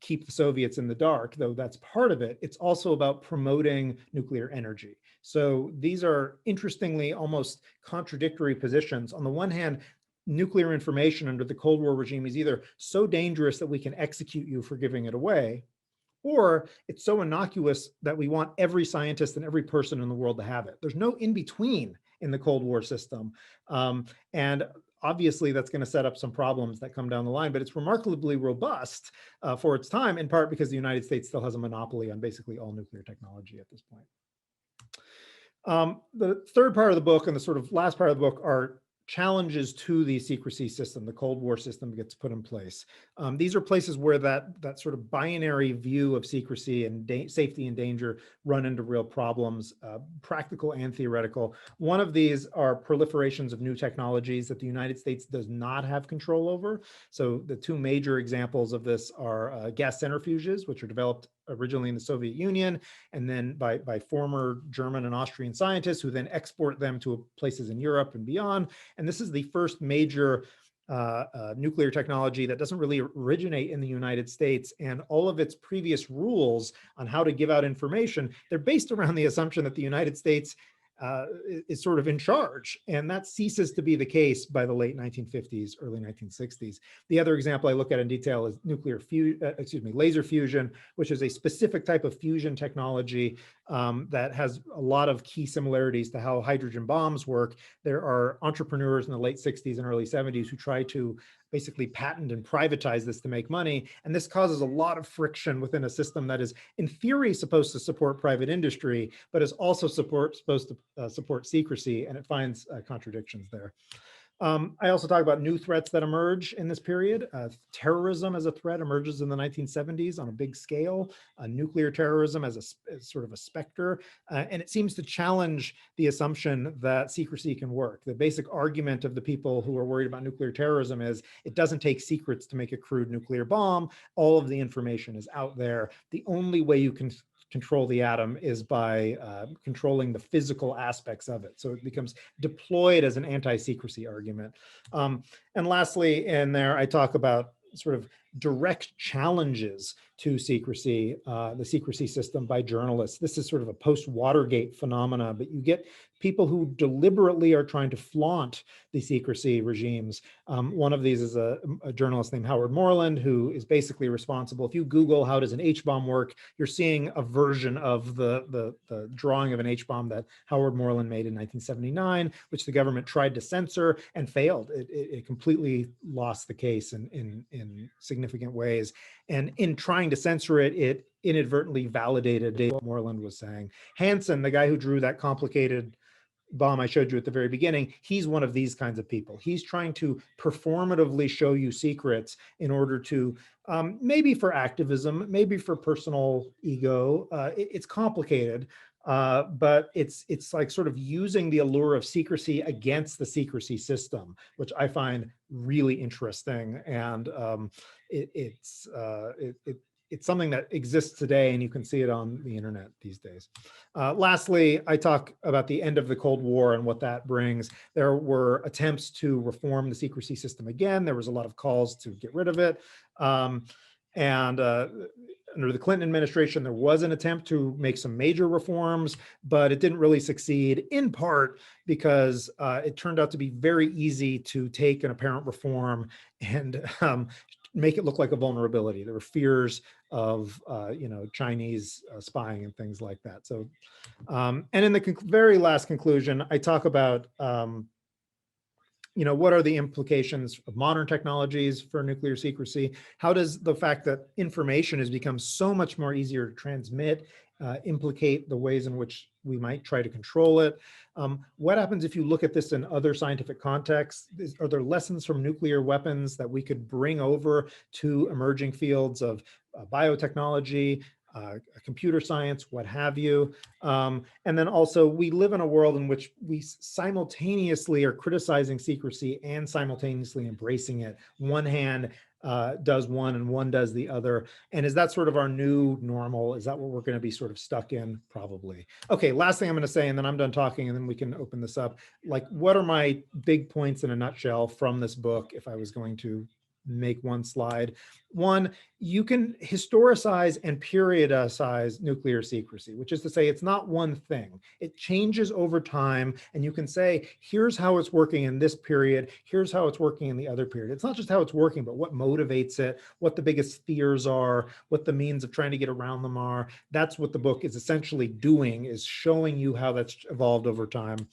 keep the Soviets in the dark, though that's part of it. It's also about promoting nuclear energy. So these are interestingly almost contradictory positions. On the one hand, nuclear information under the Cold War regime is either so dangerous that we can execute you for giving it away, or it's so innocuous that we want every scientist and every person in the world to have it. There's no in between in the Cold War system. And obviously, that's going to set up some problems that come down the line, but it's remarkably robust for its time, in part because the United States still has a monopoly on basically all nuclear technology at this point. The third part of the book and the sort of last part of the book are challenges to the secrecy system, the Cold War system gets put in place. These are places where that sort of binary view of secrecy and safety and danger run into real problems, practical and theoretical. One of these are proliferations of new technologies that the United States does not have control over. So the 2 major examples of this are gas centrifuges, which are developed originally in the Soviet Union, and then by former German and Austrian scientists who then export them to places in Europe and beyond. And this is the first major nuclear technology that doesn't really originate in the United States. And all of its previous rules on how to give out information, they're based around the assumption that the United States is sort of in charge. And that ceases to be the case by the late 1950s, early 1960s. The other example I look at in detail is laser fusion, which is a specific type of fusion technology that has a lot of key similarities to how hydrogen bombs work. There are entrepreneurs in the late 60s and early 70s who try to basically patent and privatize this to make money. And this causes a lot of friction within a system that is in theory supposed to support private industry, but is also supposed to support secrecy, and it finds contradictions there. I also talk about new threats that emerge in this period. Terrorism as a threat emerges in the 1970s on a big scale. Nuclear terrorism as sort of a specter. And it seems to challenge the assumption that secrecy can work. The basic argument of the people who are worried about nuclear terrorism is it doesn't take secrets to make a crude nuclear bomb. All of the information is out there. The only way you can control the atom is by controlling the physical aspects of it. So it becomes deployed as an anti-secrecy argument. And lastly, in there, I talk about sort of direct challenges to secrecy, the secrecy system by journalists. This is sort of a post-Watergate phenomena, but you get people who deliberately are trying to flaunt the secrecy regimes. One of these is a journalist named Howard Morland, who is basically responsible. If you Google how does an H-bomb work, you're seeing a version of the drawing of an H-bomb that Howard Morland made in 1979, which the government tried to censor and failed. It completely lost the case in significant ways. And in trying to censor it, it inadvertently validated what Morland was saying. Hansen, the guy who drew that complicated bomb I showed you at the very beginning, he's one of these kinds of people. He's trying to performatively show you secrets in order to, maybe for activism, maybe for personal ego. It's complicated, but it's like sort of using the allure of secrecy against the secrecy system, which I find really interesting. And it's something that exists today, and you can see it on the internet these days. Lastly, I talk about the end of the Cold War and what that brings. There were attempts to reform the secrecy system again. There was a lot of calls to get rid of it. Under the Clinton administration, there was an attempt to make some major reforms, but it didn't really succeed, in part because it turned out to be very easy to take an apparent reform and make it look like a vulnerability. There were fears of, Chinese spying and things like that. So, and in the very last conclusion, I talk about, what are the implications of modern technologies for nuclear secrecy? How does the fact that information has become so much more easier to transmit implicate the ways in which we might try to control it? What happens if you look at this in other scientific contexts? Are there lessons from nuclear weapons that we could bring over to emerging fields of biotechnology, computer science, what have you? And then also, we live in a world in which we simultaneously are criticizing secrecy and simultaneously embracing it. One hand does one and one does the other. And is that sort of our new normal? Is that what we're going to be sort of stuck in? Probably. Okay, last thing I'm going to say, and then I'm done talking, and then we can open this up. Like, what are my big points in a nutshell from this book if I was going to make one slide? One, you can historicize and periodicize nuclear secrecy, which is to say it's not one thing. It changes over time, and you can say, here's how it's working in this period, here's how it's working in the other period. It's not just how it's working, but what motivates it, what the biggest fears are, what the means of trying to get around them are. That's what the book is essentially doing, is showing you how that's evolved over time.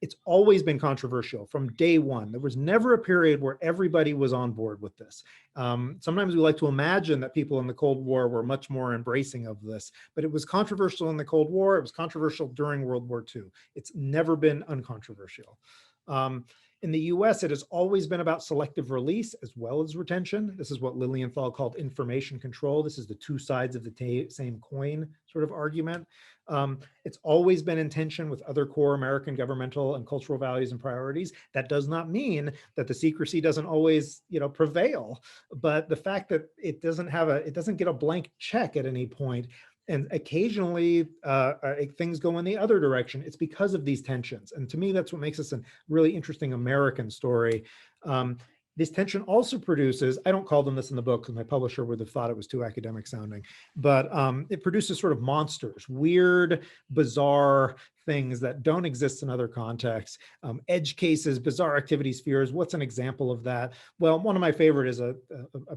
It's always been controversial from day one. There was never a period where everybody was on board with this. Sometimes we like to imagine that people in the Cold War were much more embracing of this, but it was controversial in the Cold War. It was controversial during World War II. It's never been uncontroversial. In the US, it has always been about selective release as well as retention. This is what Lilienthal called information control. This is the two sides of the same coin sort of argument. It's always been in tension with other core American governmental and cultural values and priorities. That does not mean that the secrecy doesn't always, prevail, but the fact that it doesn't get a blank check at any point, and occasionally things go in the other direction, it's because of these tensions. And to me, that's what makes this a really interesting American story. This tension also produces, I don't call them this in the book because my publisher would have thought it was too academic sounding, but it produces sort of monsters, weird, bizarre things that don't exist in other contexts, edge cases, bizarre activities, fears. What's an example of that? Well, one of my favorite is a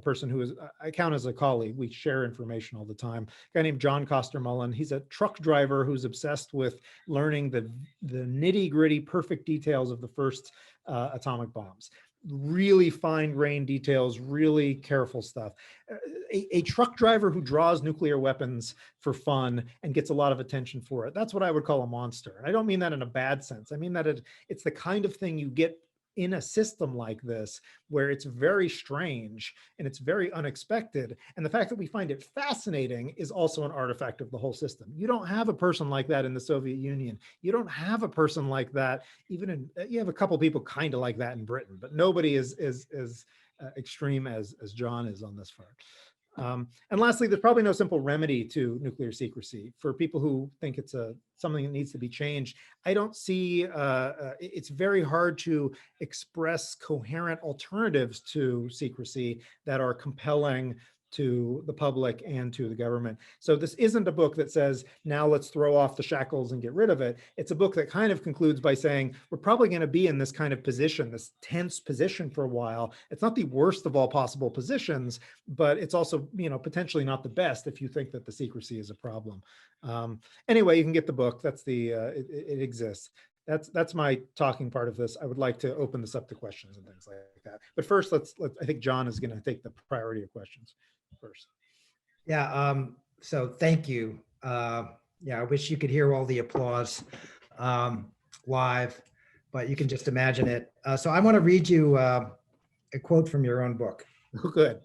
person who I count as a colleague. We share information all the time. A guy named John Coster-Mullen. He's a truck driver who's obsessed with learning the nitty-gritty, perfect details of the first atomic bombs. Really fine-grained details, really careful stuff. A truck driver who draws nuclear weapons for fun and gets a lot of attention for it. That's what I would call a monster. And I don't mean that in a bad sense. I mean that it's the kind of thing you get in a system like this, where it's very strange and it's very unexpected. And the fact that we find it fascinating is also an artifact of the whole system. You don't have a person like that in the Soviet Union. You don't have a person like that, even in, you have a couple people kind of like that in Britain, but nobody is extreme as John is on this front. And lastly, there's probably no simple remedy to nuclear secrecy. For people who think it's something that needs to be changed, I don't see, it's very hard to express coherent alternatives to secrecy that are compelling to the public and to the government. So this isn't a book that says, now let's throw off the shackles and get rid of it. It's a book that kind of concludes by saying, we're probably going to be in this kind of position, this tense position for a while. It's not the worst of all possible positions, but it's also, you know, potentially not the best if you think that the secrecy is a problem. Anyway, you can get the book. That's the, it exists. That's my talking part of this. I would like to open this up to questions and things like that. But first, let's I think John is going to take the priority of questions first. Yeah. So thank you. Yeah, I wish you could hear all the applause live, but you can just imagine it. So I want to read you a quote from your own book. Oh, good.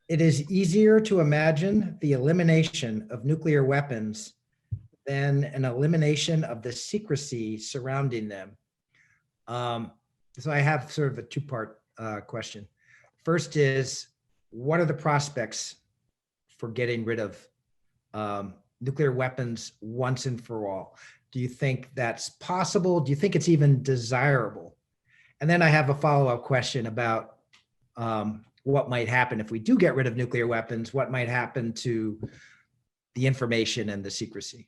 It is easier to imagine the elimination of nuclear weapons than an elimination of the secrecy surrounding them. So I have sort of a two-part question. First is, what are the prospects for getting rid of nuclear weapons once and for all? Do you think that's possible? Do you think it's even desirable? And then I have a follow-up question about what might happen if we do get rid of nuclear weapons. What might happen to the information and the secrecy?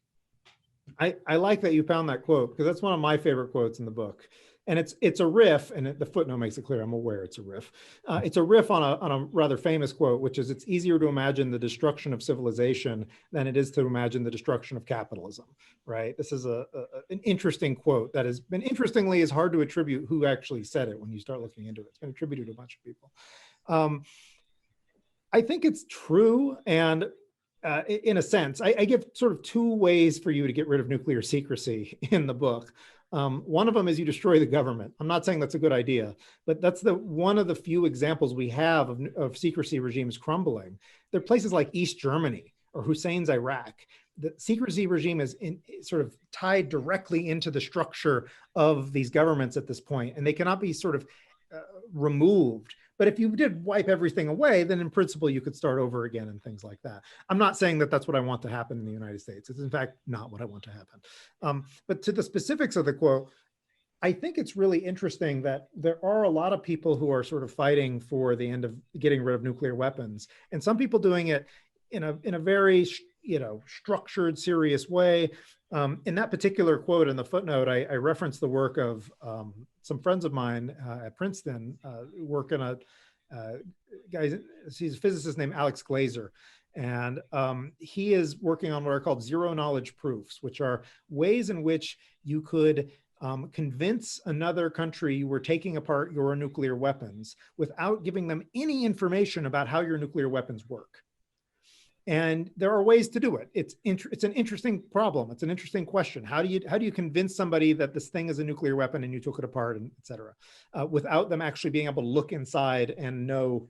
I like that you found that quote, because that's one of my favorite quotes in the book. And it's a riff, and the footnote makes it clear, I'm aware it's a riff. It's a riff on a rather famous quote, which is, it's easier to imagine the destruction of civilization than it is to imagine the destruction of capitalism, right? This is an interesting quote that has been, interestingly, is hard to attribute who actually said it when you start looking into it. It's been attributed to a bunch of people. I think it's true, and in a sense, I give sort of two ways for you to get rid of nuclear secrecy in the book. One of them is you destroy the government. I'm not saying that's a good idea, but that's one of the few examples we have of secrecy regimes crumbling. There are places like East Germany or Hussein's Iraq. The secrecy regime is sort of tied directly into the structure of these governments at this point, and they cannot be sort of removed. But if you did wipe everything away, then in principle, you could start over again and things like that. I'm not saying that that's what I want to happen in the United States. It's in fact not what I want to happen. But to the specifics of the quote, I think it's really interesting that there are a lot of people who are sort of fighting for the end of getting rid of nuclear weapons. And some people doing it in a very, structured, serious way. In that particular quote in the footnote, I referenced the work of some friends of mine at Princeton, work in a guy, he's a physicist named Alex Glazer. And he is working on what are called zero knowledge proofs, which are ways in which you could convince another country you were taking apart your nuclear weapons without giving them any information about how your nuclear weapons work. And there are ways to do it. It's an interesting problem. It's an interesting question. How do you convince somebody that this thing is a nuclear weapon and you took it apart, and et cetera, without them actually being able to look inside and know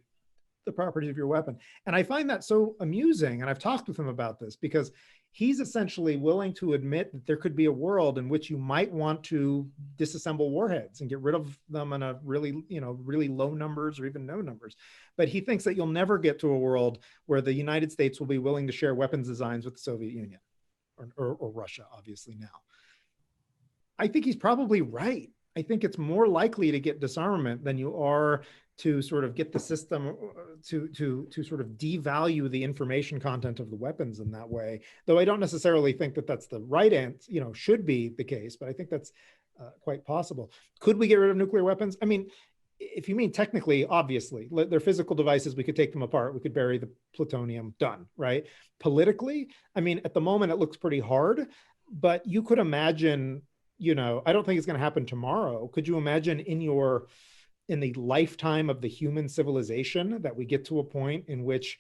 the properties of your weapon? And I find that so amusing. And I've talked with him about this because he's essentially willing to admit that there could be a world in which you might want to disassemble warheads and get rid of them in a really, really low numbers or even no numbers. But he thinks that you'll never get to a world where the United States will be willing to share weapons designs with the Soviet Union or Russia, obviously now. I think he's probably right. I think it's more likely to get disarmament than you are to sort of get the system to sort of devalue the information content of the weapons in that way. Though I don't necessarily think that that's the right answer, should be the case, but I think that's quite possible. Could we get rid of nuclear weapons? I mean, if you mean technically, obviously, they're physical devices. We could take them apart. We could bury the plutonium, done, right? Politically, I mean, at the moment, it looks pretty hard, but you could imagine, I don't think it's going to happen tomorrow. Could you imagine in the lifetime of the human civilization that we get to a point in which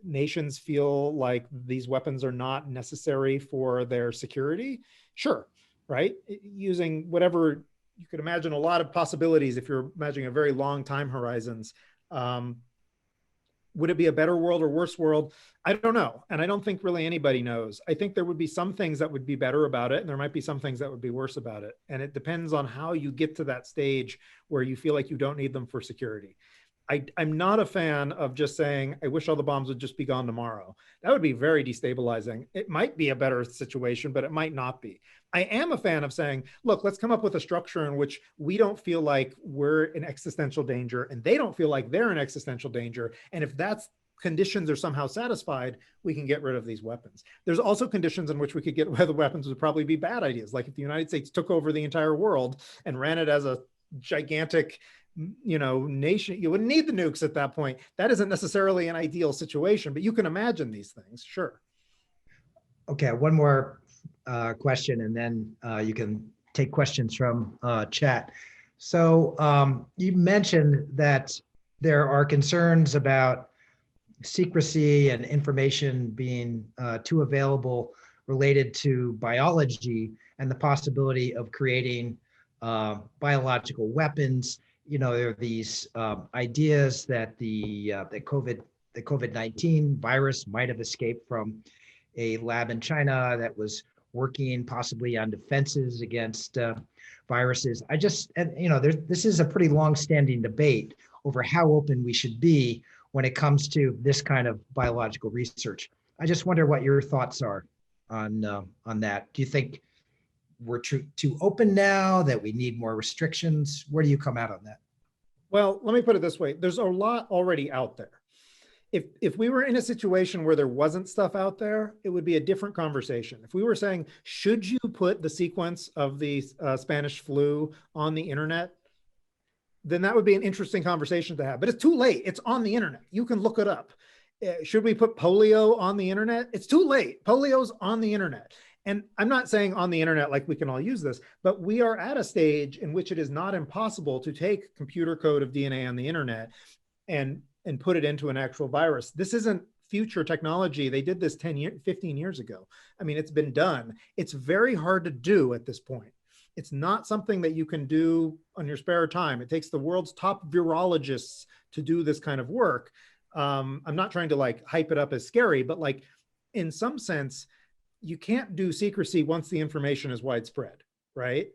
nations feel like these weapons are not necessary for their security? Sure, right? Using whatever you could imagine a lot of possibilities if you're imagining a very long time horizons. Would it be a better world or worse world? I don't know. And I don't think really anybody knows. I think there would be some things that would be better about it, and there might be some things that would be worse about it. And it depends on how you get to that stage where you feel like you don't need them for security. I'm not a fan of just saying, I wish all the bombs would just be gone tomorrow. That would be very destabilizing. It might be a better situation, but it might not be. I am a fan of saying, look, let's come up with a structure in which we don't feel like we're in existential danger and they don't feel like they're in existential danger. And if that's conditions are somehow satisfied, we can get rid of these weapons. There's also conditions in which we could get rid of the weapons would probably be bad ideas. Like if the United States took over the entire world and ran it as a gigantic nation, you wouldn't need the nukes at that point. That isn't necessarily an ideal situation, but you can imagine these things, sure. Okay, one more question, and then you can take questions from chat. So you mentioned that there are concerns about secrecy and information being too available related to biology and the possibility of creating biological weapons. There are these ideas that the COVID-19 virus might have escaped from a lab in China that was working possibly on defenses against viruses. This is a pretty long-standing debate over how open we should be when it comes to this kind of biological research. I just wonder what your thoughts are on that. Do you think we're too open now, that we need more restrictions? Where do you come out on that? Well, let me put it this way. There's a lot already out there. If we were in a situation where there wasn't stuff out there, it would be a different conversation. If we were saying, should you put the sequence of the Spanish flu on the internet, then that would be an interesting conversation to have. But it's too late. It's on the internet. You can look it up. Should we put polio on the internet? It's too late. Polio's on the internet. And I'm not saying on the internet like we can all use this, but we are at a stage in which it is not impossible to take computer code of DNA on the internet and put it into an actual virus. This isn't future technology. They did this 15 years ago. I mean, it's been done. It's very hard to do at this point. It's not something that you can do on your spare time. It takes the world's top virologists to do this kind of work. I'm not trying to like hype it up as scary, but like in some sense, you can't do secrecy once the information is widespread, right?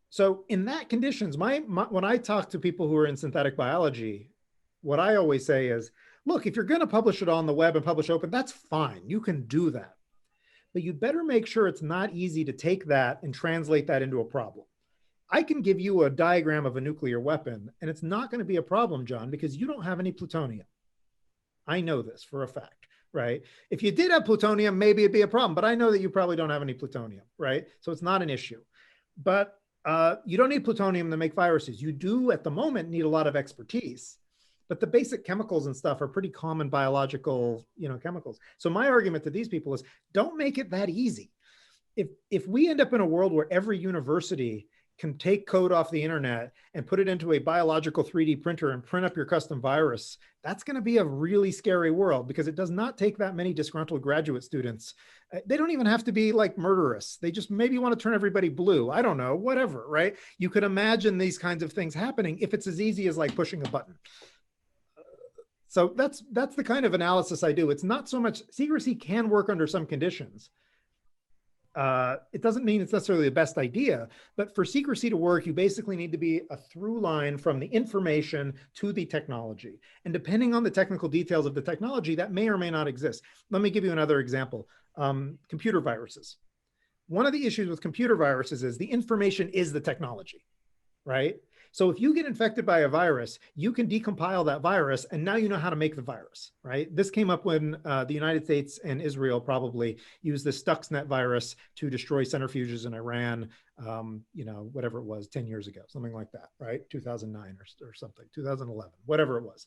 So in that conditions, when I talk to people who are in synthetic biology, what I always say is, look, if you're going to publish it on the web and publish open, that's fine. You can do that. But you better make sure it's not easy to take that and translate that into a problem. I can give you a diagram of a nuclear weapon, and it's not going to be a problem, John, because you don't have any plutonium. I know this for a fact, right? If you did have plutonium, maybe it'd be a problem, but I know that you probably don't have any plutonium, right? So it's not an issue. But you don't need plutonium to make viruses. You do, at the moment, need a lot of expertise. But the basic chemicals and stuff are pretty common biological, chemicals. So my argument to these people is, don't make it that easy. If we end up in a world where every university can take code off the internet and put it into a biological 3D printer and print up your custom virus, that's going to be a really scary world, because it does not take that many disgruntled graduate students. They don't even have to be like murderous. They just maybe want to turn everybody blue. I don't know, whatever, right? You could imagine these kinds of things happening if it's as easy as like pushing a button. So that's the kind of analysis I do. It's not so much, secrecy can work under some conditions. It doesn't mean it's necessarily the best idea, but for secrecy to work, you basically need to be a through line from the information to the technology. And depending on the technical details of the technology, that may or may not exist. Let me give you another example. Computer viruses. One of the issues with computer viruses is the information is the technology, right? So if you get infected by a virus, you can decompile that virus, and now you know how to make the virus, right? This came up when the United States and Israel probably used the Stuxnet virus to destroy centrifuges in Iran, whatever it was, 10 years ago, something like that, right? 2009 or something, 2011, whatever it was.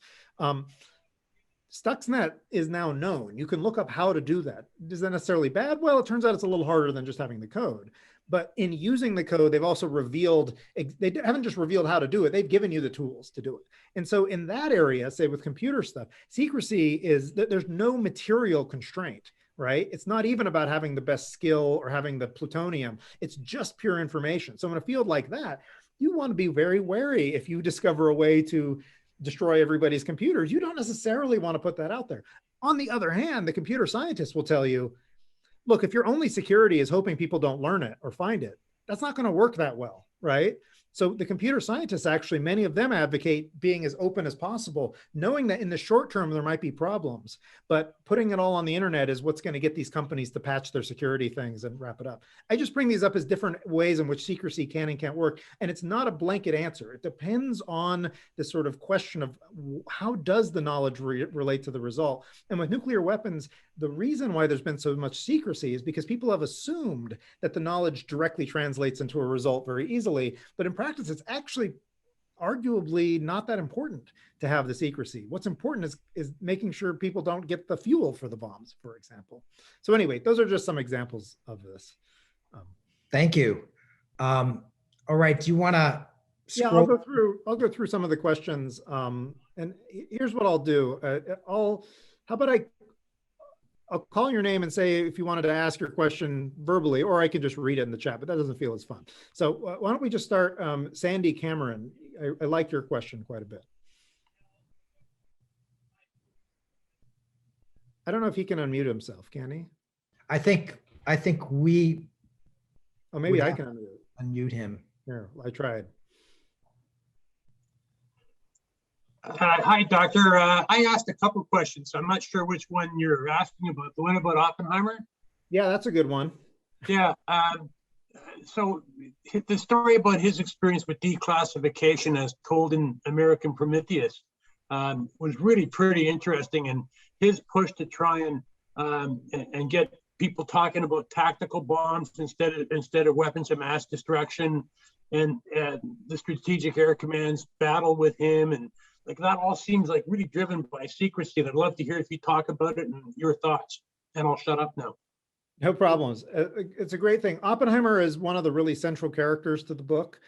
Stuxnet is now known. You can look up how to do that. Is that necessarily bad? Well, it turns out it's a little harder than just having the code. But in using the code, they've also revealed, they haven't just revealed how to do it, they've given you the tools to do it. And so in that area, say with computer stuff, secrecy is that there's no material constraint, right? It's not even about having the best skill or having the plutonium. It's just pure information. So in a field like that, you want to be very wary. If you discover a way to destroy everybody's computers, you don't necessarily want to put that out there. On the other hand, the computer scientists will tell you, look, if your only security is hoping people don't learn it or find it, that's not going to work that well, right? So the computer scientists, actually, many of them advocate being as open as possible, knowing that in the short term, there might be problems, but putting it all on the internet is what's going to get these companies to patch their security things and wrap it up. I just bring these up as different ways in which secrecy can and can't work. And it's not a blanket answer. It depends on the sort of question of how does the knowledge relate to the result? And with nuclear weapons, the reason why there's been so much secrecy is because people have assumed that the knowledge directly translates into a result very easily. But in practice, it's actually arguably not that important to have the secrecy. What's important is making sure people don't get the fuel for the bombs, for example. So anyway, those are just some examples of this. Thank you. All right, do you want to? Yeah, I'll go through some of the questions. And here's what I'll do. I'll call your name and say if you wanted to ask your question verbally, or I can just read it in the chat, but that doesn't feel as fun. So why don't we just start, Sandy Cameron. I like your question quite a bit. I don't know if he can unmute himself, can he? I think we. Oh, maybe I can unmute him. Here, I tried. Hi, Doctor. I asked a couple of questions. I'm not sure which one you're asking about. The one about Oppenheimer? Yeah, that's a good one. Yeah. So the story about his experience with declassification as told in American Prometheus was really pretty interesting. And his push to try and get people talking about tactical bombs instead of weapons of mass destruction, and the Strategic Air Command's battle with him, and like that all seems like really driven by secrecy. And I'd love to hear if you talk about it and your thoughts. And I'll shut up now. No problems. It's a great thing. Oppenheimer is one of the really central characters to the book.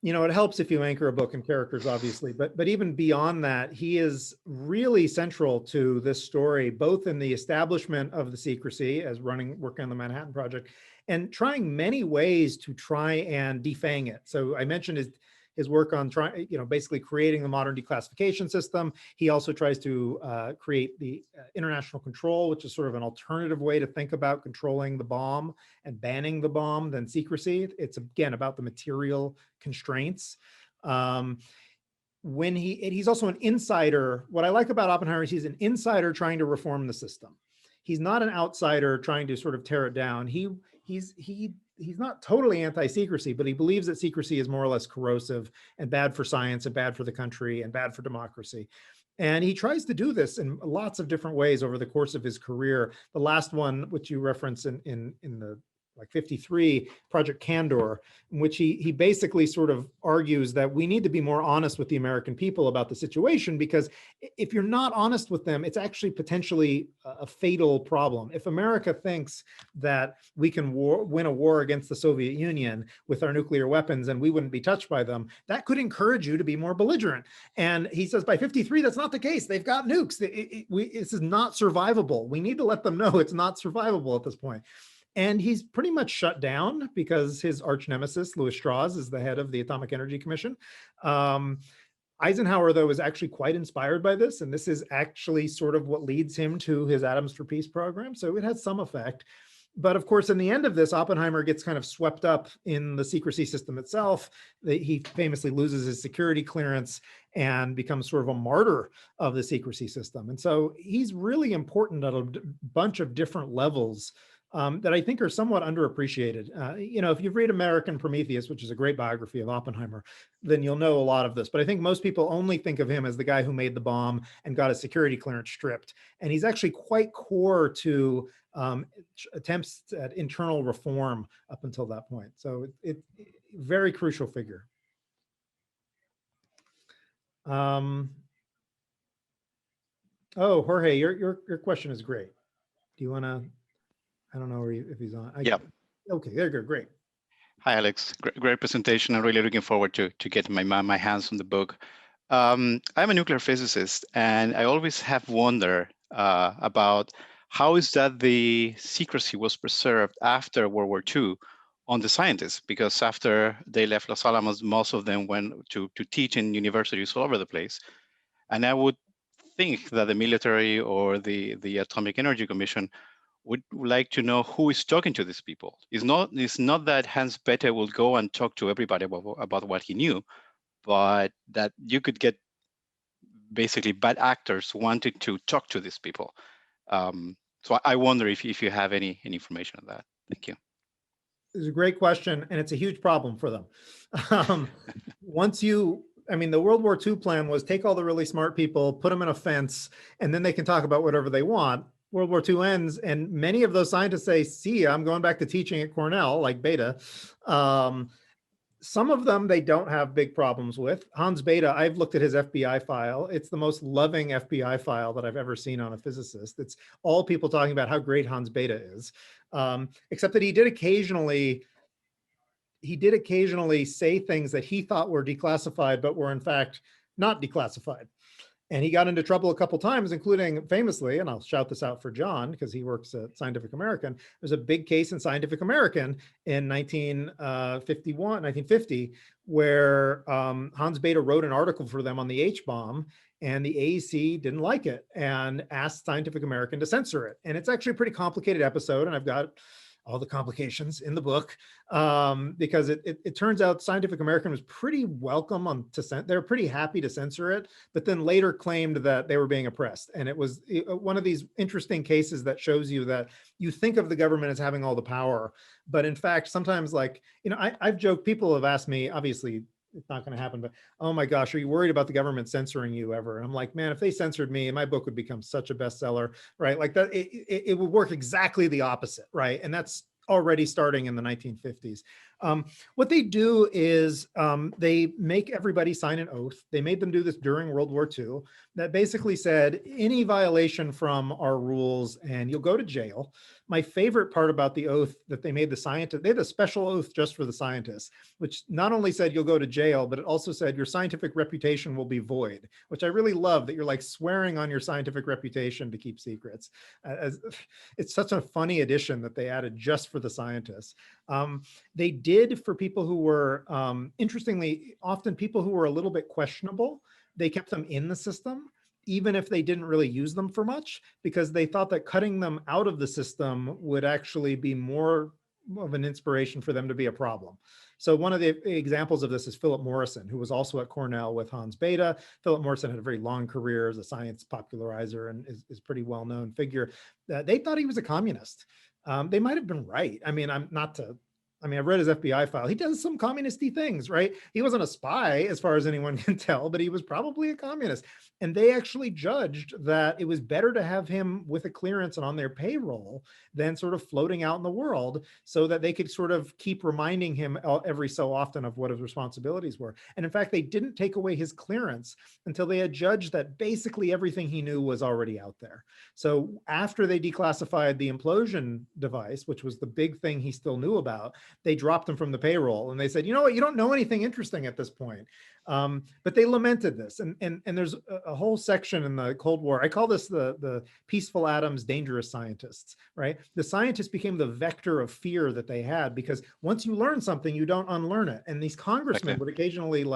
You know, it helps if you anchor a book in characters, obviously, but even beyond that, he is really central to this story, both in the establishment of the secrecy as working on the Manhattan Project, and trying many ways to try and defang it. So I mentioned his work on basically creating the modern declassification system. He also tries to create the international control, which is sort of an alternative way to think about controlling the bomb and banning the bomb than secrecy. It's again about the material constraints. He's also an insider. What I like about Oppenheimer is he's an insider trying to reform the system. He's not an outsider trying to sort of tear it down. He's not totally anti-secrecy, but he believes that secrecy is more or less corrosive and bad for science and bad for the country and bad for democracy. And he tries to do this in lots of different ways over the course of his career. The last one, which you reference in the 53, Project Candor, in which he basically sort of argues that we need to be more honest with the American people about the situation, because if you're not honest with them, it's actually potentially a fatal problem. If America thinks that we can win a war against the Soviet Union with our nuclear weapons and we wouldn't be touched by them, that could encourage you to be more belligerent. And he says by 53, that's not the case. They've got nukes. This is not survivable. We need to let them know it's not survivable at this point. And he's pretty much shut down because his arch nemesis, Louis Strauss, is the head of the Atomic Energy Commission. Eisenhower, though, is actually quite inspired by this. And this is actually sort of what leads him to his Atoms for Peace program. So it has some effect. But of course, in the end of this, Oppenheimer gets kind of swept up in the secrecy system itself. He famously loses his security clearance and becomes sort of a martyr of the secrecy system. And so he's really important at a bunch of different levels that I think are somewhat underappreciated. If you've read American Prometheus, which is a great biography of Oppenheimer, then you'll know a lot of this. But I think most people only think of him as the guy who made the bomb and got his security clearance stripped. And he's actually quite core to attempts at internal reform up until that point. So it's very crucial figure. Oh, Jorge, your question is great. Do you want to? I don't know if he's on. Yeah. Okay, there you go. Great. Hi, Alex. Great presentation. I'm really looking forward to getting my hands on the book. I'm a nuclear physicist, and I always have wondered about how is that the secrecy was preserved after World War II on the scientists, because after they left Los Alamos, most of them went to teach in universities all over the place. And I would think that the military or the Atomic Energy Commission would like to know who is talking to these people. It's not that Hans Bethe will go and talk to everybody about what he knew, but that you could get basically bad actors wanting to talk to these people. So I wonder if you have any information on that. Thank you. It's a great question, and it's a huge problem for them. The World War II plan was take all the really smart people, put them in a fence, and then they can talk about whatever they want. World War II ends, and many of those scientists say, see, I'm going back to teaching at Cornell, like Bethe. Some of them they don't have big problems with. Hans Bethe, I've looked at his FBI file. It's the most loving FBI file that I've ever seen on a physicist. It's all people talking about how great Hans Bethe is, except that he did occasionally say things that he thought were declassified, but were in fact not declassified. And he got into trouble a couple times, including famously, and I'll shout this out for John because he works at Scientific American. There's a big case in Scientific American in 1950, where Hans Bethe wrote an article for them on the H-bomb, and the AEC didn't like it and asked Scientific American to censor it. And it's actually a pretty complicated episode, and I've got all the complications in the book, because it turns out Scientific American was pretty welcome they're pretty happy to censor it, but then later claimed that they were being oppressed. And it was one of these interesting cases that shows you that you think of the government as having all the power, but in fact, sometimes I've joked, people have asked me, obviously, it's not going to happen, but oh my gosh, are you worried about the government censoring you ever? And I'm like, man, if they censored me, my book would become such a bestseller, right? Like that, it would work exactly the opposite, right? And that's already starting in the 1950s. What they do is they make everybody sign an oath. They made them do this during World War II that basically said any violation from our rules and you'll go to jail. My favorite part about the oath that they made the scientists, they had a special oath just for the scientists, which not only said you'll go to jail, but it also said your scientific reputation will be void, which I really love, that you're like swearing on your scientific reputation to keep secrets. It's such a funny addition that they added just for the scientists. They did for people who were, interestingly, often people who were a little bit questionable, they kept them in the system, even if they didn't really use them for much, because they thought that cutting them out of the system would actually be more of an inspiration for them to be a problem. So one of the examples of this is Philip Morrison, who was also at Cornell with Hans Bethe. Philip Morrison had a very long career as a science popularizer and is a pretty well-known figure. They thought he was a communist. They might have been right. I've read his FBI file. He does some communist-y things, right? He wasn't a spy as far as anyone can tell, but he was probably a communist. And they actually judged that it was better to have him with a clearance and on their payroll than sort of floating out in the world, so that they could sort of keep reminding him every so often of what his responsibilities were. And in fact, they didn't take away his clearance until they had judged that basically everything he knew was already out there. So after they declassified the implosion device, which was the big thing he still knew about, they dropped him from the payroll and they said, you know what, you don't know anything interesting at this point. But they lamented this. And there's a whole section in the Cold War. I call this the peaceful atoms, dangerous scientists, right? The scientists became the vector of fear that they had, because once you learn something, you don't unlearn it. And these congressmen would occasionally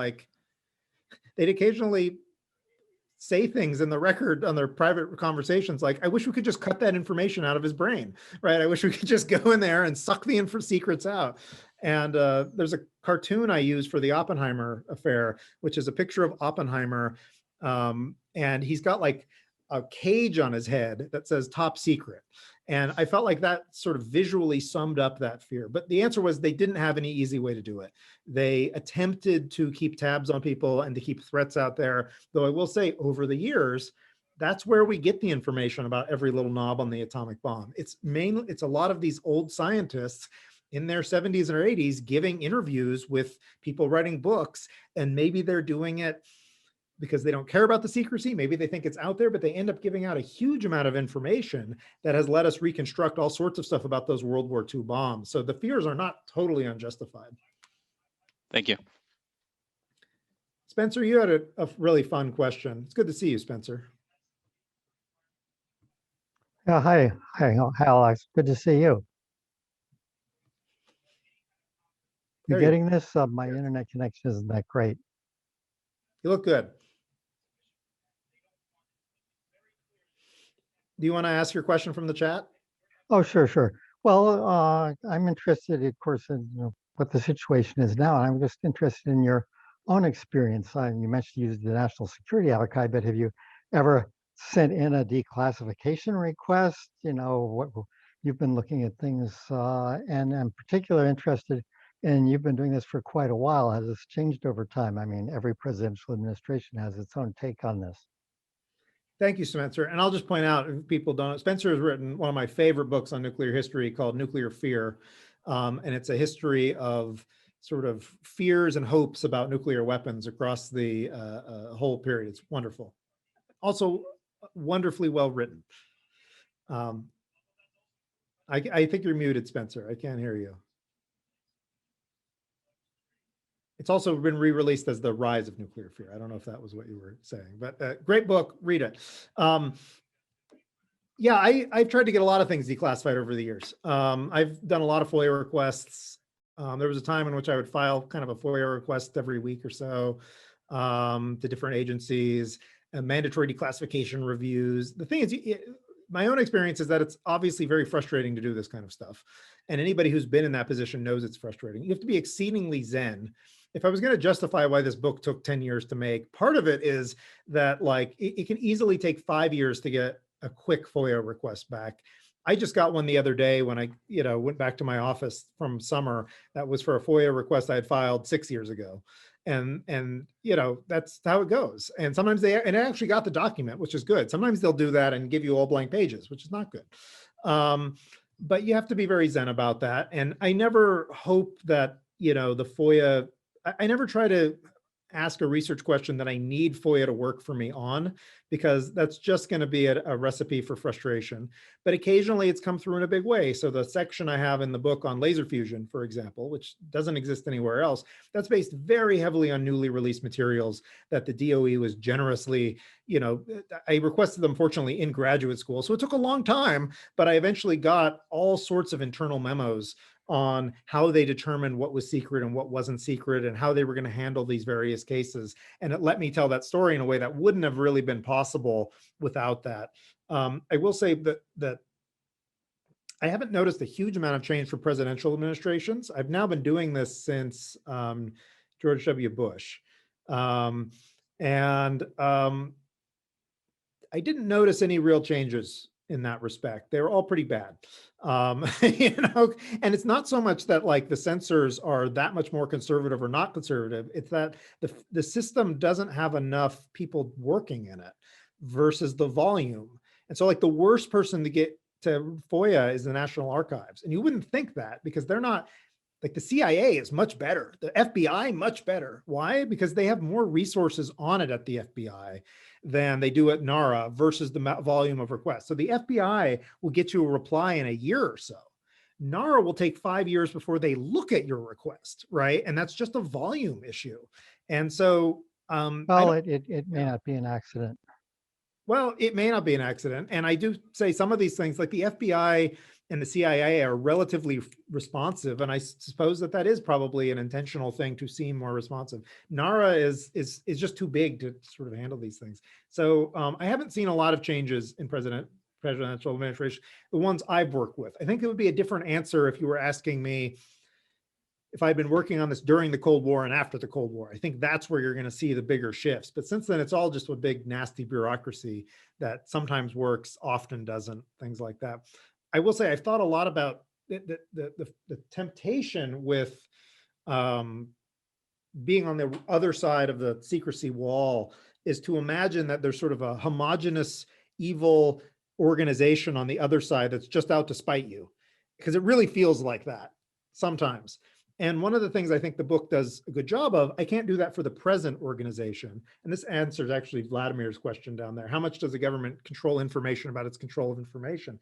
say things in the record on their private conversations like, I wish we could just cut that information out of his brain, right? I wish we could just go in there and suck the secrets out. And there's a cartoon I use for the Oppenheimer affair, which is a picture of Oppenheimer. And he's got like a cage on his head that says top secret. And I felt like that sort of visually summed up that fear. But the answer was they didn't have any easy way to do it. They attempted to keep tabs on people and to keep threats out there. Though I will say, over the years, that's where we get the information about every little knob on the atomic bomb. It's a lot of these old scientists in their 70s or 80s giving interviews with people writing books, and maybe they're doing it because they don't care about the secrecy. Maybe they think it's out there, but they end up giving out a huge amount of information that has let us reconstruct all sorts of stuff about those World War II bombs. So the fears are not totally unjustified. Thank you. Spencer, you had a really fun question. It's good to see you, Spencer. Yeah, hi, Alex. Good to see you. There You you getting this? My internet connection isn't that great. You look good. Do you want to ask your question from the chat? Oh, sure, sure. Well, I'm interested, of course, in what the situation is now. I'm just interested in your own experience. You mentioned you used the National Security Archive, but have you ever sent in a declassification request? What you've been looking at things, and I'm particularly interested in, you've been doing this for quite a while. Has this changed over time? I mean, every presidential administration has its own take on this. Thank you, Spencer. And I'll just point out, if people don't know, Spencer has written one of my favorite books on nuclear history called Nuclear Fear. And it's a history of sort of fears and hopes about nuclear weapons across the whole period. It's wonderful. Also, wonderfully well written. I think you're muted, Spencer. I can't hear you. It's also been re-released as The Rise of Nuclear Fear. I don't know if that was what you were saying, but great book, read it. Yeah, I've tried to get a lot of things declassified over the years. I've done a lot of FOIA requests. There was a time in which I would file kind of a FOIA request every week or so to different agencies, and mandatory declassification reviews. The thing is, my own experience is that it's obviously very frustrating to do this kind of stuff. And anybody who's been in that position knows it's frustrating. You have to be exceedingly zen. If I was going to justify why this book took 10 years to make, part of it is that like it can easily take 5 years to get a quick FOIA request back. I just got one the other day when I, went back to my office from summer. That was for a FOIA request I had filed 6 years ago. And that's how it goes. And sometimes I actually got the document, which is good. Sometimes they'll do that and give you all blank pages, which is not good. But you have to be very zen about that. And I never hope that, the FOIA, I never try to ask a research question that I need FOIA to work for me on, because that's just going to be a recipe for frustration. But occasionally it's come through in a big way. So the section I have in the book on laser fusion, for example, which doesn't exist anywhere else, that's based very heavily on newly released materials that the DOE was generously, I requested them fortunately in graduate school. So it took a long time, but I eventually got all sorts of internal memos on how they determined what was secret and what wasn't secret and how they were going to handle these various cases. And it let me tell that story in a way that wouldn't have really been possible without that. I will say that I haven't noticed a huge amount of change for presidential administrations. I've now been doing this since George W. Bush. I didn't notice any real changes in that respect. They were all pretty bad. And it's not so much that like the censors are that much more conservative or not conservative. It's that the system doesn't have enough people working in it versus the volume. And so like the worst person to get to FOIA is the National Archives. And you wouldn't think that, because they're not, like the CIA is much better. The FBI, much better. Why? Because they have more resources on it at the FBI than they do at NARA versus the volume of requests. So the FBI will get you a reply in a year or so. NARA will take 5 years before they look at your request, right? And that's just a volume issue. And so, well, it may not be an accident. Well, it may not be an accident. And I do say some of these things, like the FBI and the CIA, are relatively responsive. And I suppose that is probably an intentional thing to seem more responsive. NARA is just too big to sort of handle these things. So I haven't seen a lot of changes in presidential administration, the ones I've worked with. I think it would be a different answer if you were asking me if I'd been working on this during the Cold War and after the Cold War. I think that's where you're going to see the bigger shifts. But since then, it's all just a big, nasty bureaucracy that sometimes works, often doesn't, things like that. I will say I've thought a lot about the temptation with being on the other side of the secrecy wall is to imagine that there's sort of a homogenous, evil organization on the other side that's just out to spite you, because it really feels like that sometimes. And one of the things I think the book does a good job of, I can't do that for the present organization. And this answers actually Vladimir's question down there. How much does the government control information about its control of information?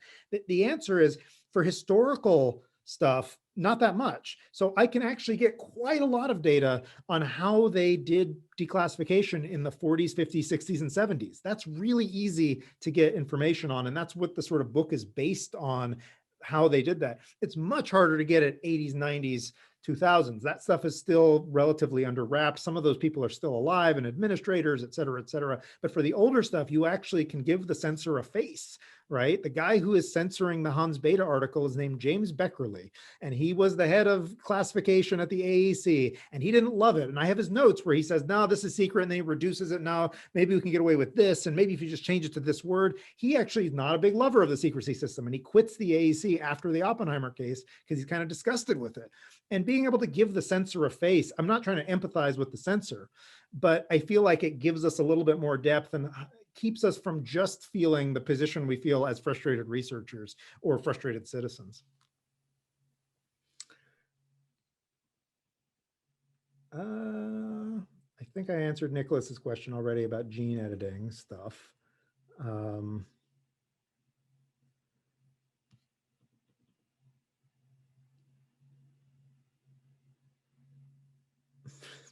The answer is, for historical stuff, not that much. So I can actually get quite a lot of data on how they did declassification in the 40s, 50s, 60s, and 70s. That's really easy to get information on. And that's what the sort of book is based on, how they did that. It's much harder to get at 80s, 90s, 2000s. That stuff is still relatively under wraps. Some of those people are still alive and administrators, et cetera, et cetera. But for the older stuff, you actually can give the censor a face, right? The guy who is censoring the Hans Bethe article is named James Beckerley, and he was the head of classification at the AEC, and he didn't love it. And I have his notes where he says, no, this is secret, and then he reduces it. Now, maybe we can get away with this, and maybe if you just change it to this word. He actually is not a big lover of the secrecy system, and he quits the AEC after the Oppenheimer case because he's kind of disgusted with it. And being able to give the censor a face, I'm not trying to empathize with the censor, but I feel like it gives us a little bit more depth and keeps us from just feeling the position we feel as frustrated researchers or frustrated citizens. I think I answered Nicholas's question already about gene editing stuff.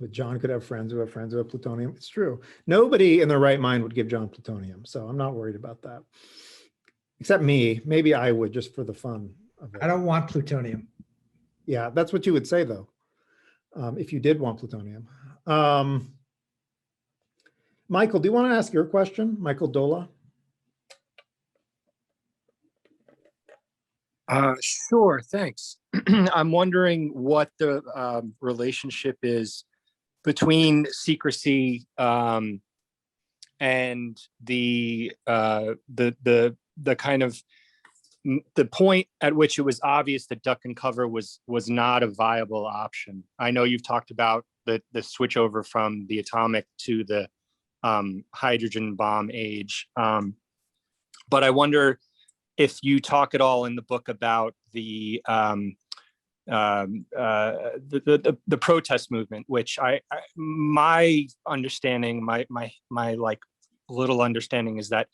But John could have friends who have plutonium. It's true. Nobody in their right mind would give John plutonium, so I'm not worried about that. Except me. Maybe I would, just for the fun of it. I don't want plutonium. Yeah, that's what you would say, though, if you did want plutonium. Michael, do you want to ask your question? Michael Dola? Sure, thanks. I'm wondering what the relationship is between secrecy and the kind of the point at which it was obvious that duck and cover was not a viable option. I know you've talked about the switch over from the atomic to the hydrogen bomb age, but I wonder if you talk at all in the book about the protest movement, which my understanding, my like little understanding is that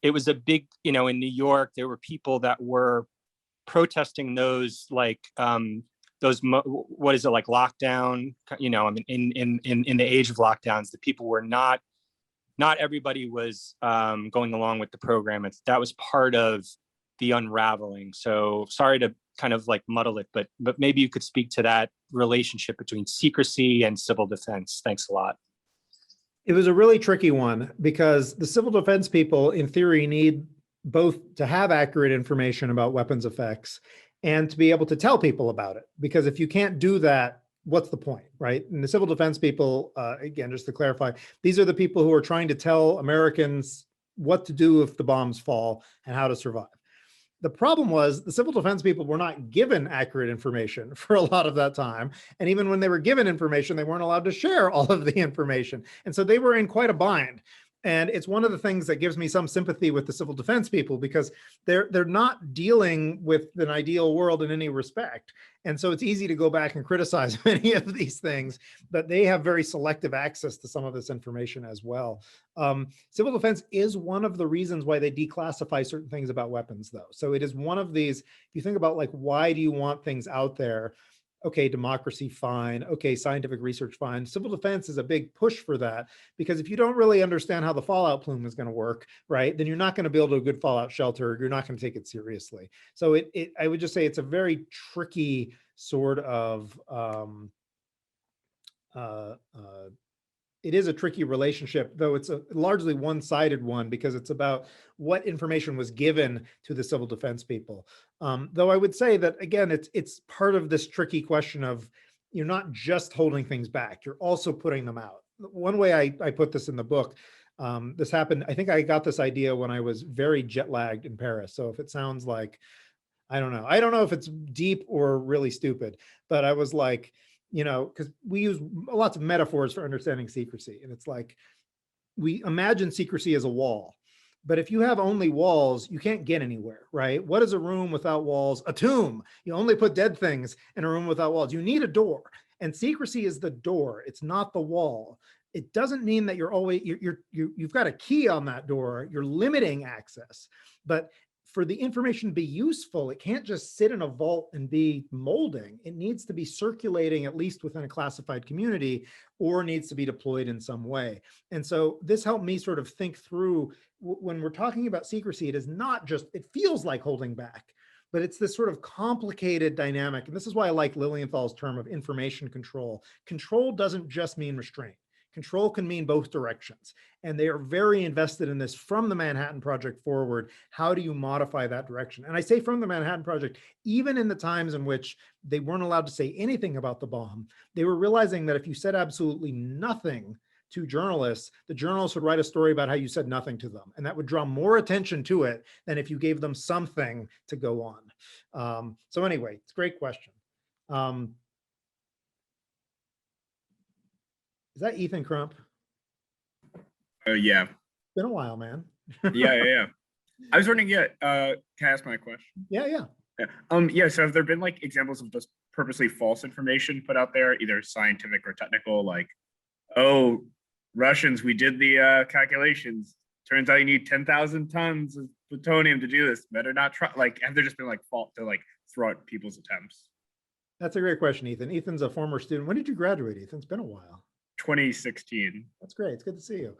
it was a big, in New York, there were people that were protesting those like what is it, like lockdown, I mean, in the age of lockdowns, the people were not everybody was going along with the program. That was part of the unraveling. So sorry to kind of like muddle it, but maybe you could speak to that relationship between secrecy and civil defense. Thanks a lot. It was a really tricky one because the civil defense people in theory need both to have accurate information about weapons effects and to be able to tell people about it. Because if you can't do that, what's the point, right? And the civil defense people, again, just to clarify, these are the people who are trying to tell Americans what to do if the bombs fall and how to survive. The problem was the civil defense people were not given accurate information for a lot of that time. And even when they were given information, they weren't allowed to share all of the information. And so they were in quite a bind. And it's one of the things that gives me some sympathy with the civil defense people because they're not dealing with an ideal world in any respect. And so it's easy to go back and criticize many of these things, but they have very selective access to some of this information as well. Civil defense is one of the reasons why they declassify certain things about weapons, though. So it is one of these, if you think about like, why do you want things out there? Okay, democracy, fine. Okay, scientific research, fine. Civil defense is a big push for that because if you don't really understand how the fallout plume is going to work, right, then you're not going to build a good fallout shelter. You're not going to take it seriously. So I would just say it's a very tricky sort of, it is a tricky relationship, though it's a largely one-sided one because it's about what information was given to the civil defense people. Though I would say that, again, it's part of this tricky question of you're not just holding things back, you're also putting them out. One way I put this in the book, this happened, I think I got this idea when I was very jet lagged in Paris. So if it sounds like, I don't know if it's deep or really stupid, but I was like, because we use lots of metaphors for understanding secrecy. And it's like, we imagine secrecy as a wall, but if you have only walls, you can't get anywhere, right? What is a room without walls? A tomb. You only put dead things in a room without walls. You need a door, and secrecy is the door. It's not the wall. It doesn't mean that you've got a key on that door. You're limiting access, but for the information to be useful, it can't just sit in a vault and be molding. It needs to be circulating at least within a classified community or needs to be deployed in some way. And so this helped me sort of think through when we're talking about secrecy, it is not just, it feels like holding back, but it's this sort of complicated dynamic. And this is why I like Lilienthal's term of information control. Control doesn't just mean restraint. Control can mean both directions. And they are very invested in this from the Manhattan Project forward. How do you modify that direction? And I say from the Manhattan Project, even in the times in which they weren't allowed to say anything about the bomb, they were realizing that if you said absolutely nothing to journalists, the journalists would write a story about how you said nothing to them. And that would draw more attention to it than if you gave them something to go on. So anyway, it's a great question. Is that Ethan Crump? Oh, yeah. It's been a while, man. Yeah. I was wondering, can I ask my question? Yeah. Yeah, so have there been like examples of just purposely false information put out there, either scientific or technical, like, oh, Russians, we did the calculations. Turns out you need 10,000 tons of plutonium to do this. Better not try. Like, have there just been like fault to like throw out people's attempts? That's a great question, Ethan. Ethan's a former student. When did you graduate, Ethan? It's been a while. 2016. That's great. It's good to see you.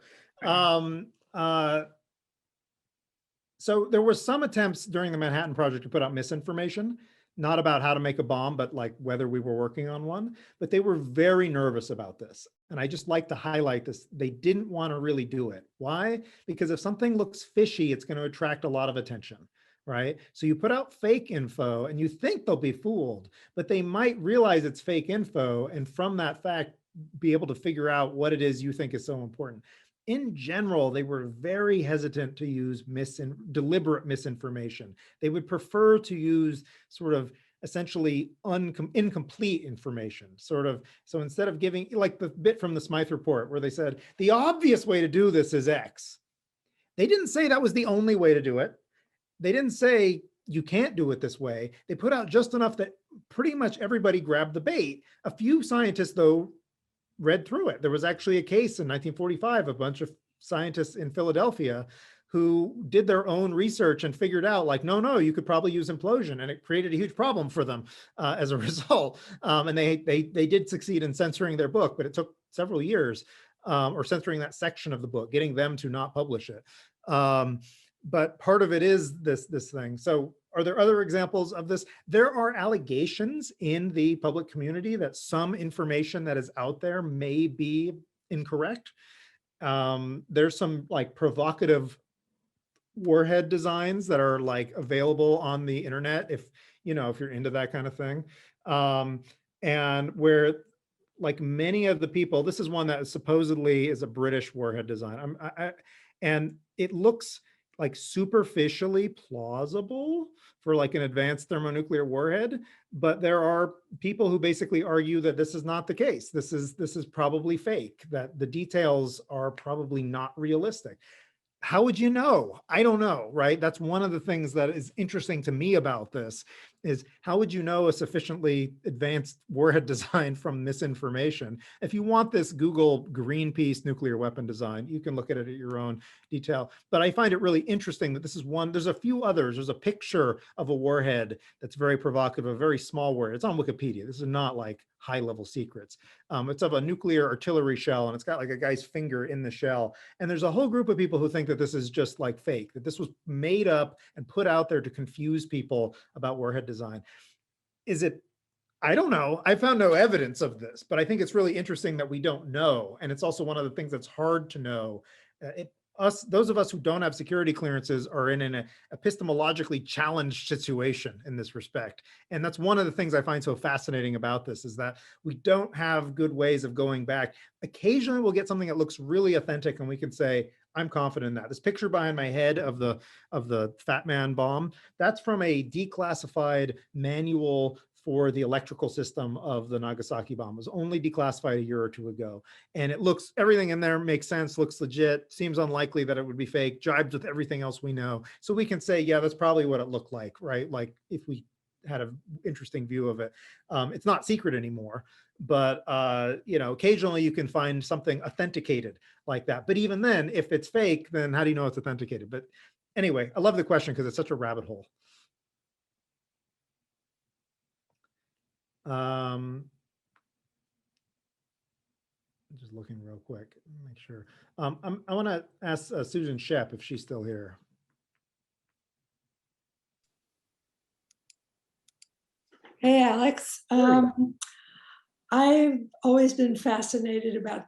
So there were some attempts during the Manhattan Project to put out misinformation, not about how to make a bomb, but like whether we were working on one. But they were very nervous about this. And I just like to highlight this. They didn't want to really do it. Why? Because if something looks fishy, it's going to attract a lot of attention, right? So you put out fake info and you think they'll be fooled, but they might realize it's fake info. And from that fact, be able to figure out what it is you think is so important. In general, they were very hesitant to use deliberate misinformation. They would prefer to use sort of essentially incomplete information, sort of. So instead of giving, like the bit from the Smythe report where they said, the obvious way to do this is X. They didn't say that was the only way to do it. They didn't say you can't do it this way. They put out just enough that pretty much everybody grabbed the bait. A few scientists, though, read through it. There was actually a case in 1945, a bunch of scientists in Philadelphia who did their own research and figured out like, no, you could probably use implosion, and it created a huge problem for them as a result. And they did succeed in censoring their book, but it took several years, or censoring that section of the book, getting them to not publish it. But part of it is this thing. So are there other examples of this? There are allegations in the public community that some information that is out there may be incorrect. There's some like provocative warhead designs that are like available on the internet if you're into that kind of thing. And where like many of the people, this is one that supposedly is a British warhead design. And it looks like superficially plausible for like an advanced thermonuclear warhead, but there are people who basically argue that this is not the case. This is probably fake, that the details are probably not realistic. How would you know? I don't know, right? That's one of the things that is interesting to me about this is how would you know a sufficiently advanced warhead design from misinformation? If you want this, Google Greenpeace nuclear weapon design. You can look at it at your own detail. But I find it really interesting that this is one, there's a few others. There's a picture of a warhead that's very provocative, a very small warhead. It's on Wikipedia. This is not like high-level secrets. It's of a nuclear artillery shell, and it's got like a guy's finger in the shell. And there's a whole group of people who think that this is just like fake, that this was made up and put out there to confuse people about warhead design. Is it? I don't know. I found no evidence of this, but I think it's really interesting that we don't know. And it's also one of the things that's hard to know. Those of us who don't have security clearances are in an epistemologically challenged situation in this respect. And that's one of the things I find so fascinating about this is that we don't have good ways of going back. Occasionally we'll get something that looks really authentic and we can say, I'm confident in that. This picture behind my head of the Fat Man bomb, that's from a declassified manual for the electrical system of the Nagasaki bomb. It was only declassified a year or two ago. And it looks, everything in there makes sense, looks legit, seems unlikely that it would be fake, jibes with everything else we know. So we can say, yeah, that's probably what it looked like, right? Like if we had an interesting view of it. It's not secret anymore, but occasionally you can find something authenticated like that. But even then, if it's fake, then how do you know it's authenticated? But anyway, I love the question because it's such a rabbit hole. Just looking real quick, make sure. I want to ask Susan Shep if she's still here. Hey, Alex. I've always been fascinated about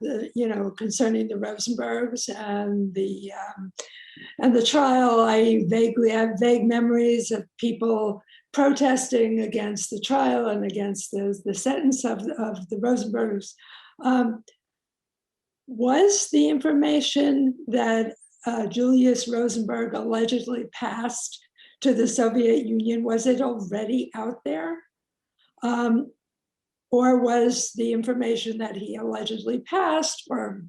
concerning the Rosenbergs and the trial. I vaguely have vague memories of people protesting against the trial and against the sentence of the Rosenbergs. Was the information that Julius Rosenberg allegedly passed to the Soviet Union, was it already out there? Or was the information that he allegedly passed, or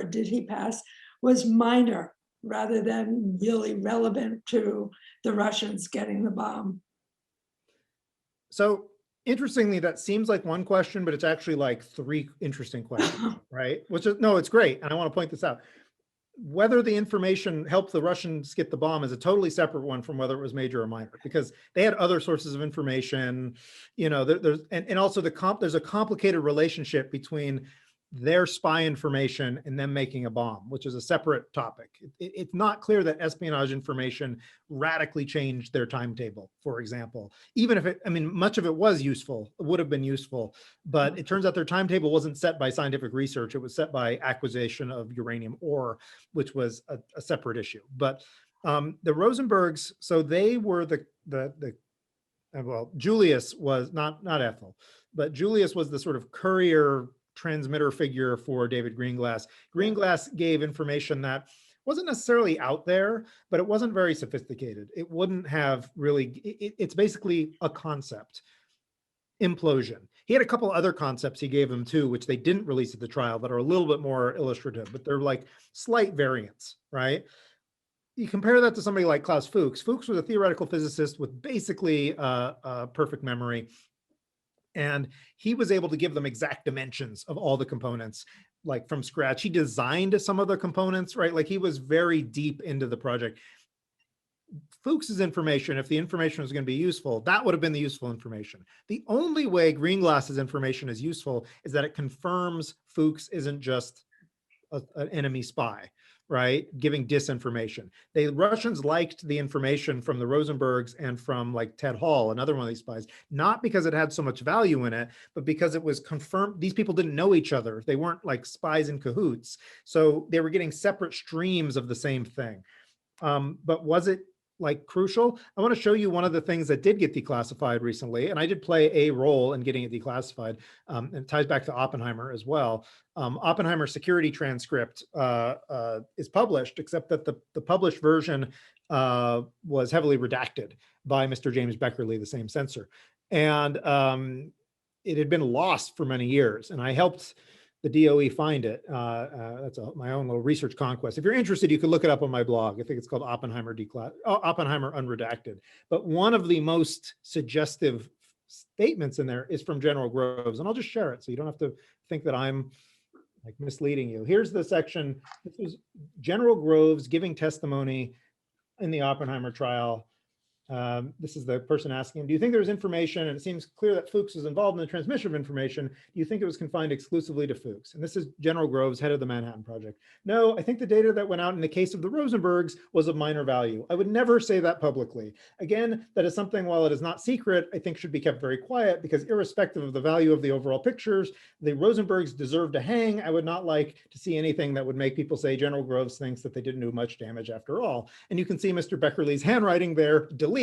did he pass, was minor rather than really relevant to the Russians getting the bomb? So interestingly, that seems like one question, but it's actually like three interesting questions, right? Which is, no, it's great. And I want to point this out. Whether the information helped the Russians get the bomb is a totally separate one from whether it was major or minor, because they had other sources of information, and also there's a complicated relationship between their spy information and them making a bomb, which is a separate topic. It's not clear that espionage information radically changed their timetable, for example, even if much of it was useful, it would have been useful, but it turns out their timetable wasn't set by scientific research. It was set by acquisition of uranium ore, which was a separate issue. But the Rosenbergs, so they were well, Julius was not Ethel, but Julius was the sort of courier transmitter figure for David Greenglass. Greenglass gave information that wasn't necessarily out there, but it wasn't very sophisticated. It wouldn't have really, it's basically a concept. Implosion. He had a couple other concepts he gave them too, which they didn't release at the trial, that are a little bit more illustrative, but they're like slight variants, right? You compare that to somebody like Klaus Fuchs. Fuchs was a theoretical physicist with basically a perfect memory. And he was able to give them exact dimensions of all the components, like from scratch. He designed some of the components, right? Like he was very deep into the project. Fuchs's information, if the information was going to be useful, that would have been the useful information. The only way Greenglass's information is useful is that it confirms Fuchs isn't just an enemy spy, right? Giving disinformation. The Russians liked the information from the Rosenbergs and from like Ted Hall, another one of these spies, not because it had so much value in it, but because it was confirmed. These people didn't know each other. They weren't like spies in cahoots. So they were getting separate streams of the same thing. But was it like crucial? I want to show you one of the things that did get declassified recently, and I did play a role in getting it declassified, and it ties back to Oppenheimer as well. Oppenheimer security transcript is published, except that the published version was heavily redacted by Mr. James Beckerly, the same censor. And it had been lost for many years, and I helped the DOE find it. That's my own little research conquest. If you're interested, you can look it up on my blog. I think it's called Oppenheimer Unredacted. But one of the most suggestive statements in there is from General Groves, and I'll just share it so you don't have to think that I'm like misleading you. Here's the section. This is General Groves giving testimony in the Oppenheimer trial. This is the person asking him, do you think there was information, and it seems clear that Fuchs was involved in the transmission of information, do you think it was confined exclusively to Fuchs? And this is General Groves, head of the Manhattan Project. No, I think the data that went out in the case of the Rosenbergs was of minor value. I would never say that publicly. Again, that is something, while it is not secret, I think should be kept very quiet, because irrespective of the value of the overall pictures, the Rosenbergs deserve to hang. I would not like to see anything that would make people say General Groves thinks that they didn't do much damage after all. And you can see Mr. Beckerly's handwriting there, delete.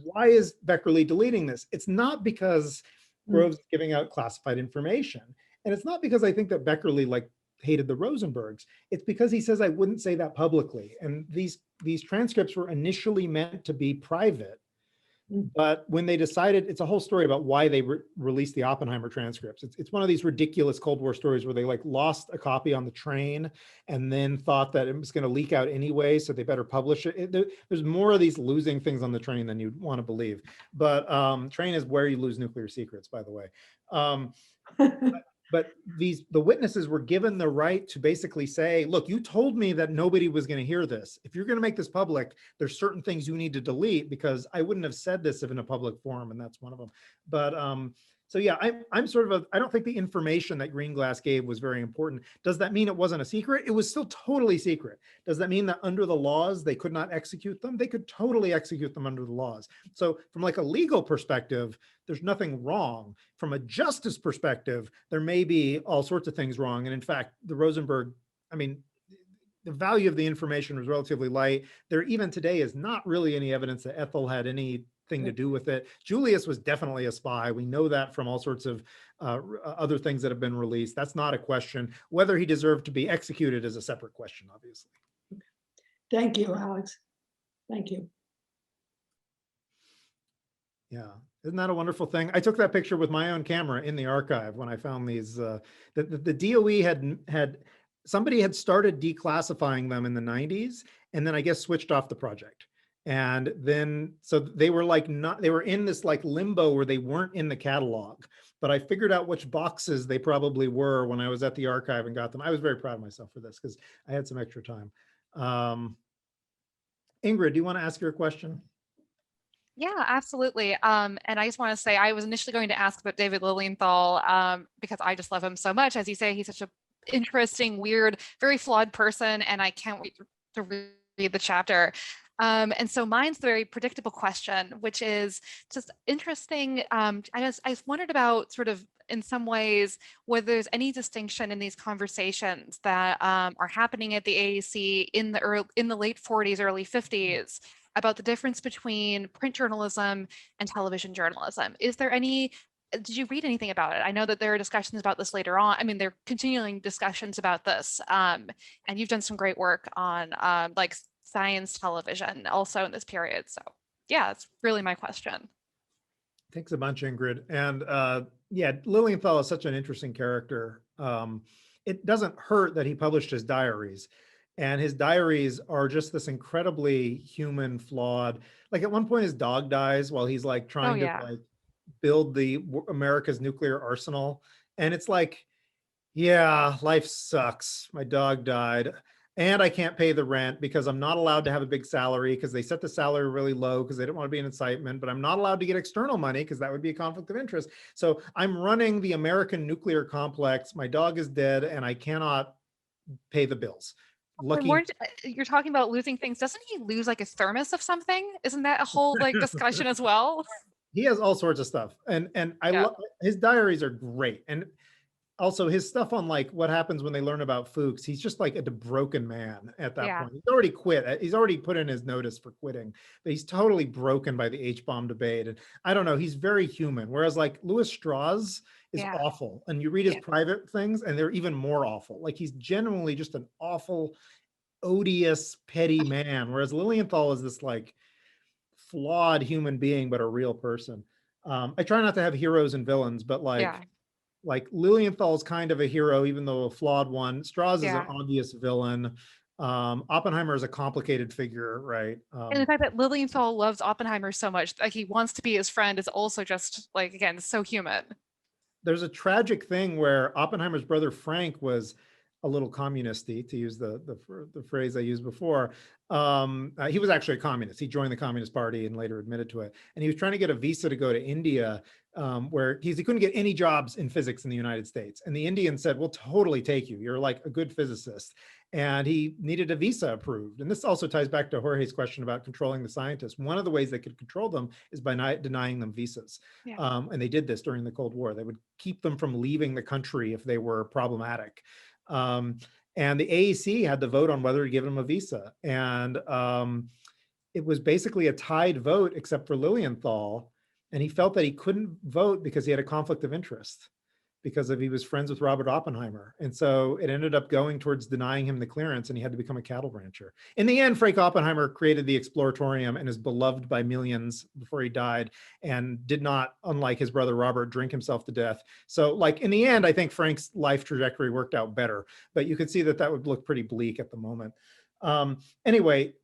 Why is Beckerly deleting this? It's not because Groves is giving out classified information. And it's not because I think that Beckerly like hated the Rosenbergs. It's because he says I wouldn't say that publicly. And these transcripts were initially meant to be private. But when they decided, it's a whole story about why they released the Oppenheimer transcripts. It's one of these ridiculous Cold War stories where they like lost a copy on the train and then thought that it was going to leak out anyway, so they better publish it. There's more of these losing things on the train than you'd want to believe. But train is where you lose nuclear secrets, by the way. But the witnesses were given the right to basically say, look, you told me that nobody was going to hear this. If you're going to make this public, there's certain things you need to delete, because I wouldn't have said this if in a public forum, and that's one of them. But So yeah, I'm sort of I don't think the information that Greenglass gave was very important. Does that mean it wasn't a secret? It was still totally secret. Does that mean that under the laws, they could not execute them? They could totally execute them under the laws. So from like a legal perspective, there's nothing wrong. From a justice perspective, there may be all sorts of things wrong. And in fact, the Rosenberg, I mean, the value of the information was relatively light. There even today is not really any evidence that Ethel had anything to do with it. Julius was definitely a spy. We know that from all sorts of other things that have been released. That's not a question. Whether he deserved to be executed is a separate question, obviously. Thank you, Alex. Thank you. Yeah, isn't that a wonderful thing? I took that picture with my own camera in the archive when I found these. The DOE had somebody had started declassifying them in the 90s, and then I guess switched off the project. And then, so they were like they were in this like limbo where they weren't in the catalog, but I figured out which boxes they probably were when I was at the archive and got them. I was very proud of myself for this because I had some extra time. Ingrid, do you want to ask your question? Yeah, absolutely. And I just want to say, I was initially going to ask about David Lilienthal because I just love him so much. As you say, he's such a interesting, weird, very flawed person, and I can't wait to read the chapter. And so mine's the very predictable question, which is just interesting. I wondered about sort of, in some ways, whether there's any distinction in these conversations that are happening at the AAC in the late 40s, early 50s, about the difference between print journalism and television journalism. Is there any? Did you read anything about it? I know that there are discussions about this later on. I mean, they're continuing discussions about this. And you've done some great work on like science television also in this period. So yeah, it's really my question. Thanks a bunch, Ingrid. And yeah, Lilienthal is such an interesting character. It doesn't hurt that he published his diaries. And his diaries are just this incredibly human, flawed. Like at one point, his dog dies while he's like trying to like build the America's nuclear arsenal. And it's like, yeah, life sucks. My dog died. And I can't pay the rent because I'm not allowed to have a big salary because they set the salary really low because they don't want to be an incitement, but I'm not allowed to get external money because that would be a conflict of interest. So I'm running the American nuclear complex. My dog is dead and I cannot pay the bills. You're talking about losing things. Doesn't he lose like a thermos of something? Isn't that a whole like discussion as well? He has all sorts of stuff. And I love his diaries are great. And also his stuff on like what happens when they learn about Fuchs. He's just like a broken man at that point. He's already quit. He's already put in his notice for quitting, but he's totally broken by the H-bomb debate. And I don't know, he's very human. Whereas like Louis Strauss is awful. And you read his private things and they're even more awful. Like he's genuinely just an awful, odious, petty man. Whereas Lilienthal is this like flawed human being, but a real person. I try not to have heroes and villains, but like Lilienthal's kind of a hero, even though a flawed one. Strauss is an obvious villain. Oppenheimer is a complicated figure, right? And the fact that Lilienthal loves Oppenheimer so much, like he wants to be his friend, is also just like, again, so human. There's a tragic thing where Oppenheimer's brother Frank was a little communisty, to use the phrase I used before. He was actually a communist. He joined the Communist Party and later admitted to it. And he was trying to get a visa to go to India, where he couldn't get any jobs in physics in the United States. And the Indians said, we'll totally take you. You're like a good physicist. And he needed a visa approved. And this also ties back to Jorge's question about controlling the scientists. One of the ways they could control them is by not denying them visas. And they did this during the Cold War. They would keep them from leaving the country if they were problematic. And the AEC had to vote on whether to give him a visa. And it was basically a tied vote except for Lilienthal. And he felt that he couldn't vote because he had a conflict of interest because he was friends with Robert Oppenheimer. And so it ended up going towards denying him the clearance and he had to become a cattle rancher. In the end, Frank Oppenheimer created the Exploratorium and is beloved by millions before he died and did not, unlike his brother Robert, drink himself to death. So like in the end, I think Frank's life trajectory worked out better, but you could see that that would look pretty bleak at the moment. Anyway,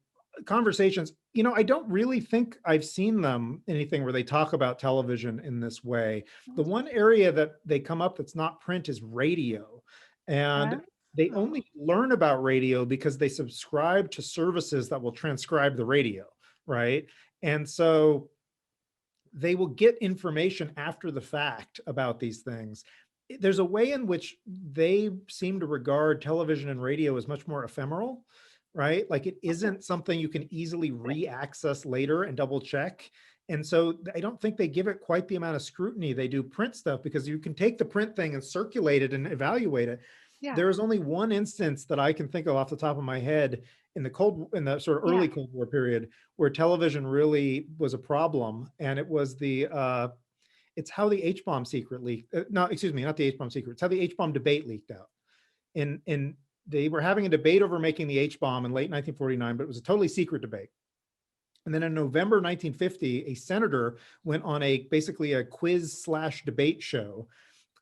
conversations, you know, I don't really think I've seen them anything where they talk about television in this way. The one area that they come up that's not print is radio. And they only learn about radio because they subscribe to services that will transcribe the radio, right? And so they will get information after the fact about these things. There's a way in which they seem to regard television and radio as much more ephemeral, right? Like it isn't something you can easily re-access later and double check. And so I don't think they give it quite the amount of scrutiny they do print stuff, because you can take the print thing and circulate it and evaluate it. Yeah. There is only one instance that I can think of off the top of my head in the sort of early Cold War period where television really was a problem. And it was it's how the H-bomb secret leaked. No, excuse me, not the H-bomb secret. It's how the H-bomb debate leaked out. They were having a debate over making the H-bomb in late 1949, but it was a totally secret debate. And then in November 1950, a senator went on basically a quiz/debate show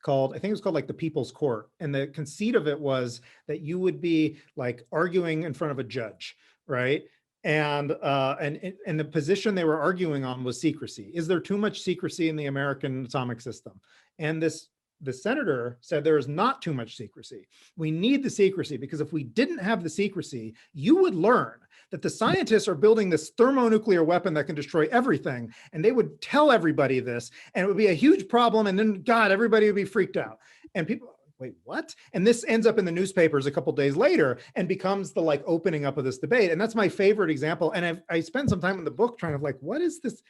called, I think it was called like the People's Court. And the conceit of it was that you would be like arguing in front of a judge, right? And the position they were arguing on was secrecy. Is there too much secrecy in the American atomic system? And the senator said there is not too much secrecy. We need the secrecy, because if we didn't have the secrecy, you would learn that the scientists are building this thermonuclear weapon that can destroy everything. And they would tell everybody this, and it would be a huge problem. And then, God, everybody would be freaked out. And people, wait, what? And this ends up in the newspapers a couple days later and becomes the like opening up of this debate. And that's my favorite example. And I spend some time in the book trying to like, what is this?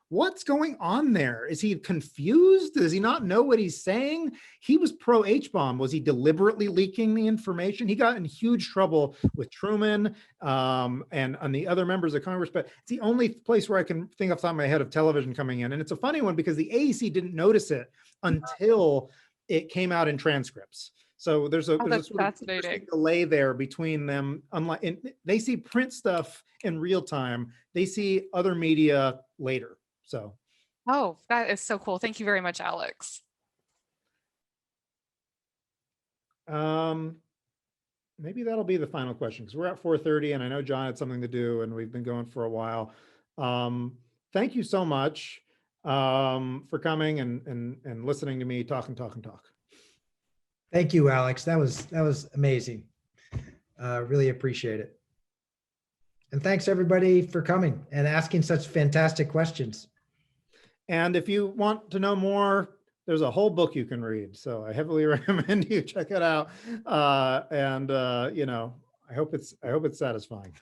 What's going on there? Is he confused? Does he not know what he's saying? He was pro H-bomb. Was he deliberately leaking the information? He got in huge trouble with Truman and the other members of Congress, but it's the only place where I can think off the top of my head of television coming in. And it's a funny one because the AEC didn't notice it until it came out in transcripts. So there's a sort of delay there between them. They see print stuff in real time. They see other media later. So. Oh, that is so cool. Thank you very much, Alex. Maybe that'll be the final question, because we're at 4:30 and I know John had something to do and we've been going for a while. Thank you so much for coming and listening to me talk and talk and talk. Thank you, Alex. That was amazing. Really appreciate it. And thanks everybody for coming and asking such fantastic questions. And if you want to know more, there's a whole book you can read. So I heavily recommend you check it out. You know, I hope it's satisfying.